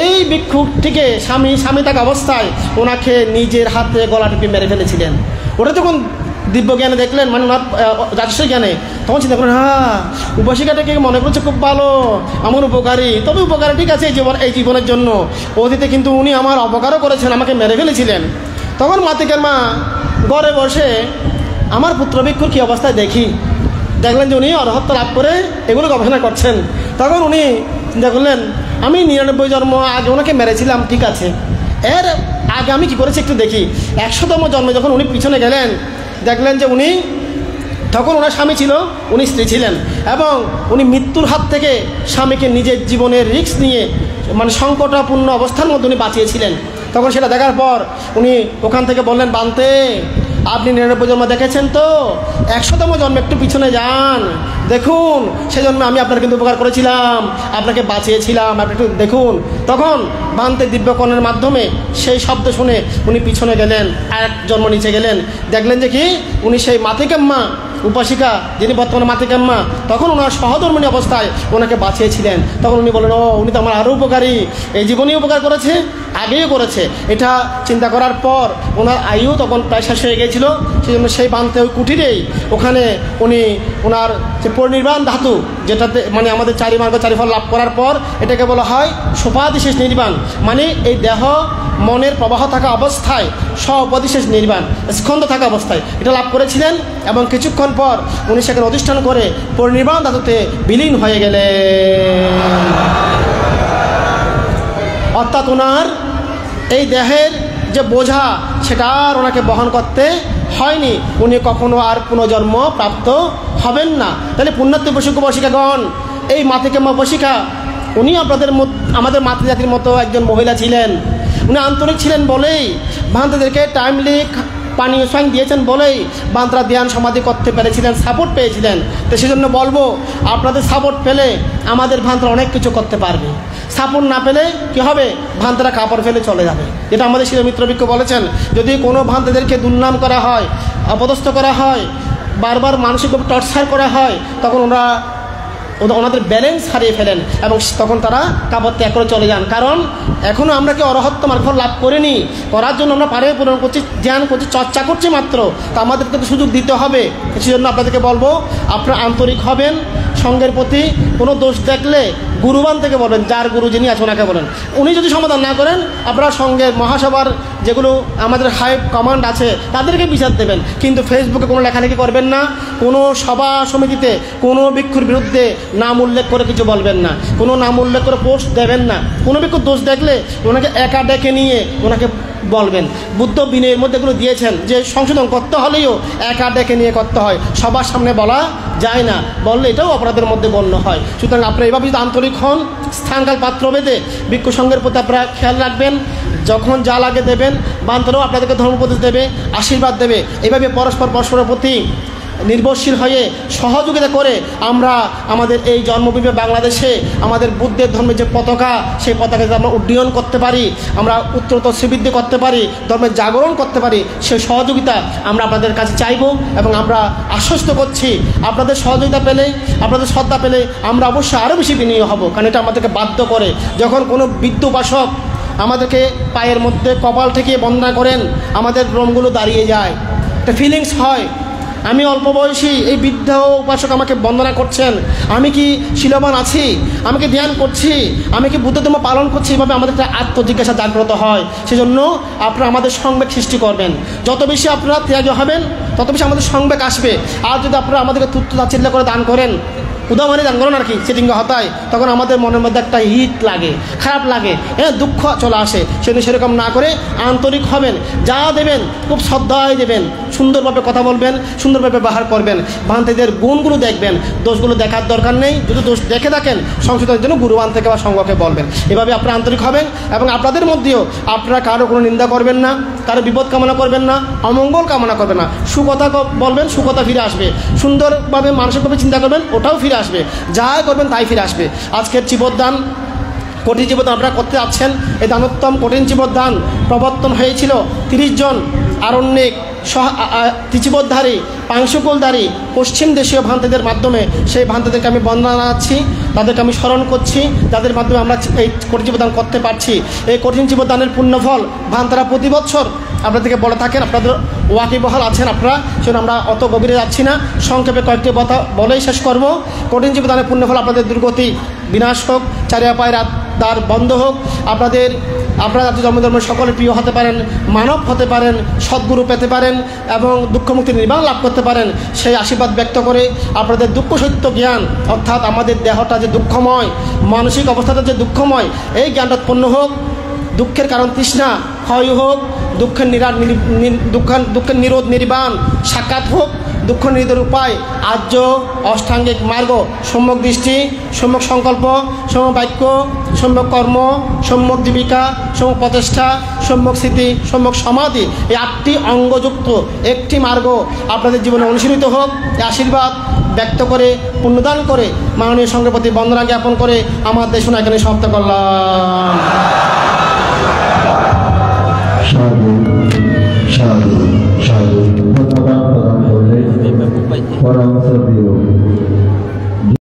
এই ভিক্ষুটিকে স্বামী থাকা অবস্থায় ওনাকে নিজের হাতে গলা টিপে মেরে ফেলেছিলেন। ওটা যখন দিব্যজ্ঞানে দেখলেন, মানে ওনার জাতিস্বর জ্ঞানে, তখন চিন্তা করেন, উপাসিকাটাকে মনে করছে খুব ভালো, আমার উপকারী, তবে উপকারী ঠিক আছে এই জীবনের জন্য, অতীতে কিন্তু উনি আমার অপকারও করেছেন, আমাকে মেরে ফেলেছিলেন। তখন মাতিকের মা ঘরে বসে আমার পুত্র ভিক্ষুর কী অবস্থায় দেখলেন যে উনি অরহত্ব লাভ করে এগুলো গবেষণা করছেন। তখন উনি চিন্তা করলেন, আমি 99 জন্ম আগে ওনাকে মেরেছিলাম, ঠিক আছে, এর আগে আমি কী করেছি একটু দেখি। 100তম জন্মে যখন উনি পিছনে গেলেন, দেখলেন যে উনি তখন ওনার স্বামী ছিল, উনি স্ত্রী ছিলেন, এবং উনি মৃত্যুর হাত থেকে স্বামীকে নিজের জীবনের রিস্ক নিয়ে মানে সংকটাপূর্ণ অবস্থার মধ্যে উনি বাঁচিয়েছিলেন। তখন সেটা দেখার পর উনি ওখান থেকে বললেন, বানতে আপনি 99 জন্ম দেখেছেন তো, 100তম জন্মে একটু পিছনে যান, দেখুন সেই জন্মে আমি আপনার কিন্তু উপকার করেছিলাম, আপনাকে বাঁচিয়েছিলাম, আপনি একটু দেখুন। তখন বান্তে দিব্যকর্ণের মাধ্যমে সেই শব্দ শুনে উনি পিছনে গেলেন, আর এক জন্ম নিচে গেলেন, দেখলেন যে কি উনি সেই মাতিকাম্মা উপাসিকা যিনি বর্তমানে মাতিকাম্মা, তখন ওনার সহধর্মিণী অবস্থায় ওনাকে বাঁচিয়েছিলেন। তখন উনি বললেন, উনি তো আমার আরও উপকারী, এই জীবনেই উপকার করেছে, আগেও করেছে। এটা চিন্তা করার পর ওনার আয়ু তখন প্রায় শেষ হয়ে গিয়েছিল, সেই জন্য সেই বানতে ওই কুটিরেই ওখানে উনি ওনার যে পরিনির্বাণ ধাতু, যেটাতে মানে আমাদের চারি মার্গ চারি ফল লাভ করার পর এটাকে বলা হয় সোপাধিশেষ নির্বাণ, মানে এই দেহ মনের প্রবাহ থাকা অবস্থায় স্বপদিশেষ নির্বাণ, স্কন্ধ থাকা অবস্থায় এটা লাভ করেছিলেন। এবং কিছুক্ষণ পর উনি সেখানে অধিষ্ঠান করে পরিনির্বাণ ধাতুতে বিলীন হয়ে গেলেন। অর্থাৎ ওনার এই দেহের যে বোঝা সেটা আর ওনাকে বহন করতে হয়নি, উনি কখনো আর পুনর্জন্ম প্রাপ্ত হবেন না। তাহলে পুণ্যার্থী বসিকাগণ, এই মাতিকাম্মা বসিকা উনি আমাদের মাতৃজাতির মতো একজন মহিলা ছিলেন। উনি আন্তরিক ছিলেন বলেই ভান্তাদেরকে টাইমলি পানীয় সোয়াং দিয়েছেন বলেই বান্তারা ধ্যান সমাধি করতে পেরেছিলেন, সাপোর্ট পেয়েছিলেন। তো সেজন্য বলবো, আপনাদের সাপোর্ট পেলে আমাদের ভান্তারা অনেক কিছু করতে পারবে, সাপোর্ট না পেলে কী হবে, ভান্তারা কাপড় ফেলে চলে যাবে। যেটা আমাদের শিরমিত্র ভিক্ষু বলেছেন, যদি কোনো ভান্তাদেরকে দুর্নাম করা হয়, অপদস্থ করা হয়, বারবার মানসিকভাবে টর্চার করা হয়, তখন ওনাদের ব্যালেন্স হারিয়ে ফেলেন এবং তখন তারা কাপড় ত্যাগ করে চলে যান। কারণ এখনও আমরা কি অরহত্ব মার্গফল লাভ করিনি, করার জন্য আমরা পারে পূরণ করছি, ধ্যান করছি, চর্চা করছি মাত্র, তা আমাদেরকে তো সুযোগ দিতে হবে। সেজন্য আপনাদেরকে বলবো, আপনারা আন্তরিক হবেন, সঙ্গের প্রতি কোনো দোষ দেখলে গুরুবান থেকে বলবেন, যার গুরু যিনি আছে ওনাকে বলেন। উনি যদি সমাধান না করেন, আপনারা সঙ্গের মহাসভার যেগুলো আমাদের হাই কমান্ড আছে তাদেরকে বিচার দেবেন, কিন্তু ফেসবুকে কোনো লেখালেখি করবেন না, কোনো সভা সমিতিতে কোনো ভিক্ষুর বিরুদ্ধে নাম উল্লেখ করে কিছু বলবেন না, কোনো নাম উল্লেখ করে পোস্ট দেবেন না। কোনো ভিক্ষুর দোষ দেখলে ওনাকে একা ডেকে নিয়ে ওনাকে বলবেন। বুদ্ধ বিনয়ের মধ্যে এগুলো দিয়েছেন যে সংশোধন করতে হলেও একা ডেকে নিয়ে করতে হয়, সবার সামনে বলা যায় না, বললে এটাও অপরাধের মধ্যে গণ্য হয়। সুতরাং আপনারা এইভাবে যদি আন্তরিক হন, স্থানকাল পাত্র ভেদে ভিক্ষু সংঘের প্রতি আপনারা খেয়াল রাখবেন, যখন যা লাগে দেবেন, বান্তরাও আপনাদেরকে ধর্মোপদেশ দেবে, আশীর্বাদ দেবে। এইভাবে পরস্পরের প্রতি নির্ভরশীল হয়ে সহযোগিতা করে আমরা আমাদের এই জন্মভূমি বাংলাদেশে আমাদের বুদ্ধের ধর্মের যে পতাকা, সেই পতাকা যদি আমরা উড্ডয়ন করতে পারি, আমরা উত্তরোত্তর শ্রীবৃদ্ধি করতে পারি, ধর্মের জাগরণ করতে পারি, সেই সহযোগিতা আমরা আপনাদের কাছে চাইব এবং আমরা আশ্বস্ত করছি আপনাদের সহযোগিতা পেলে, আপনাদের শ্রদ্ধা পেলে আমরা অবশ্যই আরও বেশি বিনিয়োগ হব। কারণ এটা আমাদেরকে বাধ্য করে, যখন কোনো বৃদ্ধ উপাসক আমাদেরকে পায়ের মধ্যে কপাল থেকে বন্দনা করেন, আমাদের রোমগুলো দাঁড়িয়ে যায়, একটা ফিলিংস হয় আমি অল্প বয়সী, এই বৃদ্ধ উপাসক আমাকে বন্দনা করছেন, আমি কি শীলবান আছি, আমি কি ধ্যান করছি, আমি কি বুদ্ধ ধর্ম পালন করছি, এইভাবে আমাদের একটা আত্মজিজ্ঞাসা জাগ্রত হয়। সেজন্য আপনারা আমাদের সংবেগ সৃষ্টি করবেন, যত বেশি আপনারা ত্যাগী হবেন তত বেশি আমাদের সংবেগ আসবে। আর যদি আপনারা আমাদেরকে তুচ্ছ তাচ্ছিল্য করে দান করেন, উদাহরণে দান করেন আর কি, সেটিং হতায়, তখন আমাদের মনের মধ্যে একটা হিট লাগে, খারাপ লাগে, দুঃখ চলে আসে। সেরকম না করে আন্তরিক হবেন, যা দেবেন খুব শ্রদ্ধায় দেবেন, সুন্দরভাবে কথা বলবেন, সুন্দরভাবে ব্যবহার করবেন, ভান্তিদের গুণগুলো দেখবেন, দোষগুলো দেখার দরকার নেই, যদি দোষ দেখে থাকেন সংশোধনের জন্য গুরুবান থেকে বা সংঘকে বলবেন। এভাবে আপনারা আন্তরিক হবেন এবং আপনাদের মধ্যেও আপনারা কারো কোনো নিন্দা করবেন না, কারো বিপদ কামনা করবেন না, অমঙ্গল কামনা করবেন না, সুকথা বলবেন, সুকথা ফিরে আসবে, সুন্দরভাবে মানসিকভাবে চিন্তা করবেন, ওটাও ফিরে আসবে, যাই করবেন তাই ফিরে আসবে। আজকের জীবদান, কঠিন জীবদান আপনারা করতে যাচ্ছেন, এই দানোত্তম কঠিন জীবদান প্রবর্তন হয়েছিল 30 জন আরণ্যিক ত্রিজীবধারী পাংশুকুলধারী পশ্চিম দেশীয় ভান্তিদের মাধ্যমে। সেই ভান্তিদেরকে আমি বন্দনা জানাচ্ছি, তাদেরকে আমি স্মরণ করছি, যাদের মাধ্যমে আমরা এই কঠিন জীবদান করতে পারছি। এই কঠিন জীবদানের পুণ্যফল ভান্তারা প্রতি বছর আপনাদেরকে বলে থাকেন, আপনাদের ওয়াকিবহাল আছেন আপনারা, সেজন্য আমরা অত গভীরে যাচ্ছি না, সংক্ষেপে কয়েকটি কথা বলেই শেষ করব। কঠিন জীবদানের পুণ্যফল আপনাদের দুর্গতি বিনাশ হোক, চারিয়া পায়ের দ্বার বন্ধ হোক, আপনারা জাতীয় ধর্মের সকলের প্রিয় হতে পারেন, মানব হতে পারেন, সদ্গুরু পেতে পারেন এবং দুঃখমুক্তি নির্বাণ লাভ করতে পারেন, সেই আশীর্বাদ ব্যক্ত করে আপনাদের দুঃখ সত্য জ্ঞান, অর্থাৎ আমাদের দেহটা যে দুঃখময়, মানসিক অবস্থাটা যে দুঃখময়, এই জ্ঞানটা উৎপন্ন হোক, দুঃখের কারণ তৃষ্ণা ক্ষয় হোক, দুঃখের নিরোধ নির্বাণ সাক্ষাৎ হোক, দুঃখ নিরোধের উপায় আর্য অষ্টাঙ্গিক মার্গ, সম্যক দৃষ্টি, সম্যক সংকল্প, সম্যক বাক্য, সম্যক কর্ম, সম্যক জীবিকা, সম্যক প্রচেষ্টা, সম্যক স্মৃতি, সম্যক সমাধি, এই 8টি অঙ্গযুক্ত একটি মার্গ আপনাদের জীবনে অনুশীলিত হোক। এই আশীর্বাদ ব্যক্ত করে, পুণ্যদান করে, মাননীয় সংঘের প্রতি বন্দনা জ্ঞাপন করে আমার দেশনা এখানে সমাপ্ত করলাম।
সাধু সাধু সাধু ধন্যবাদ প্রদান করলে পরামর্শ দিও।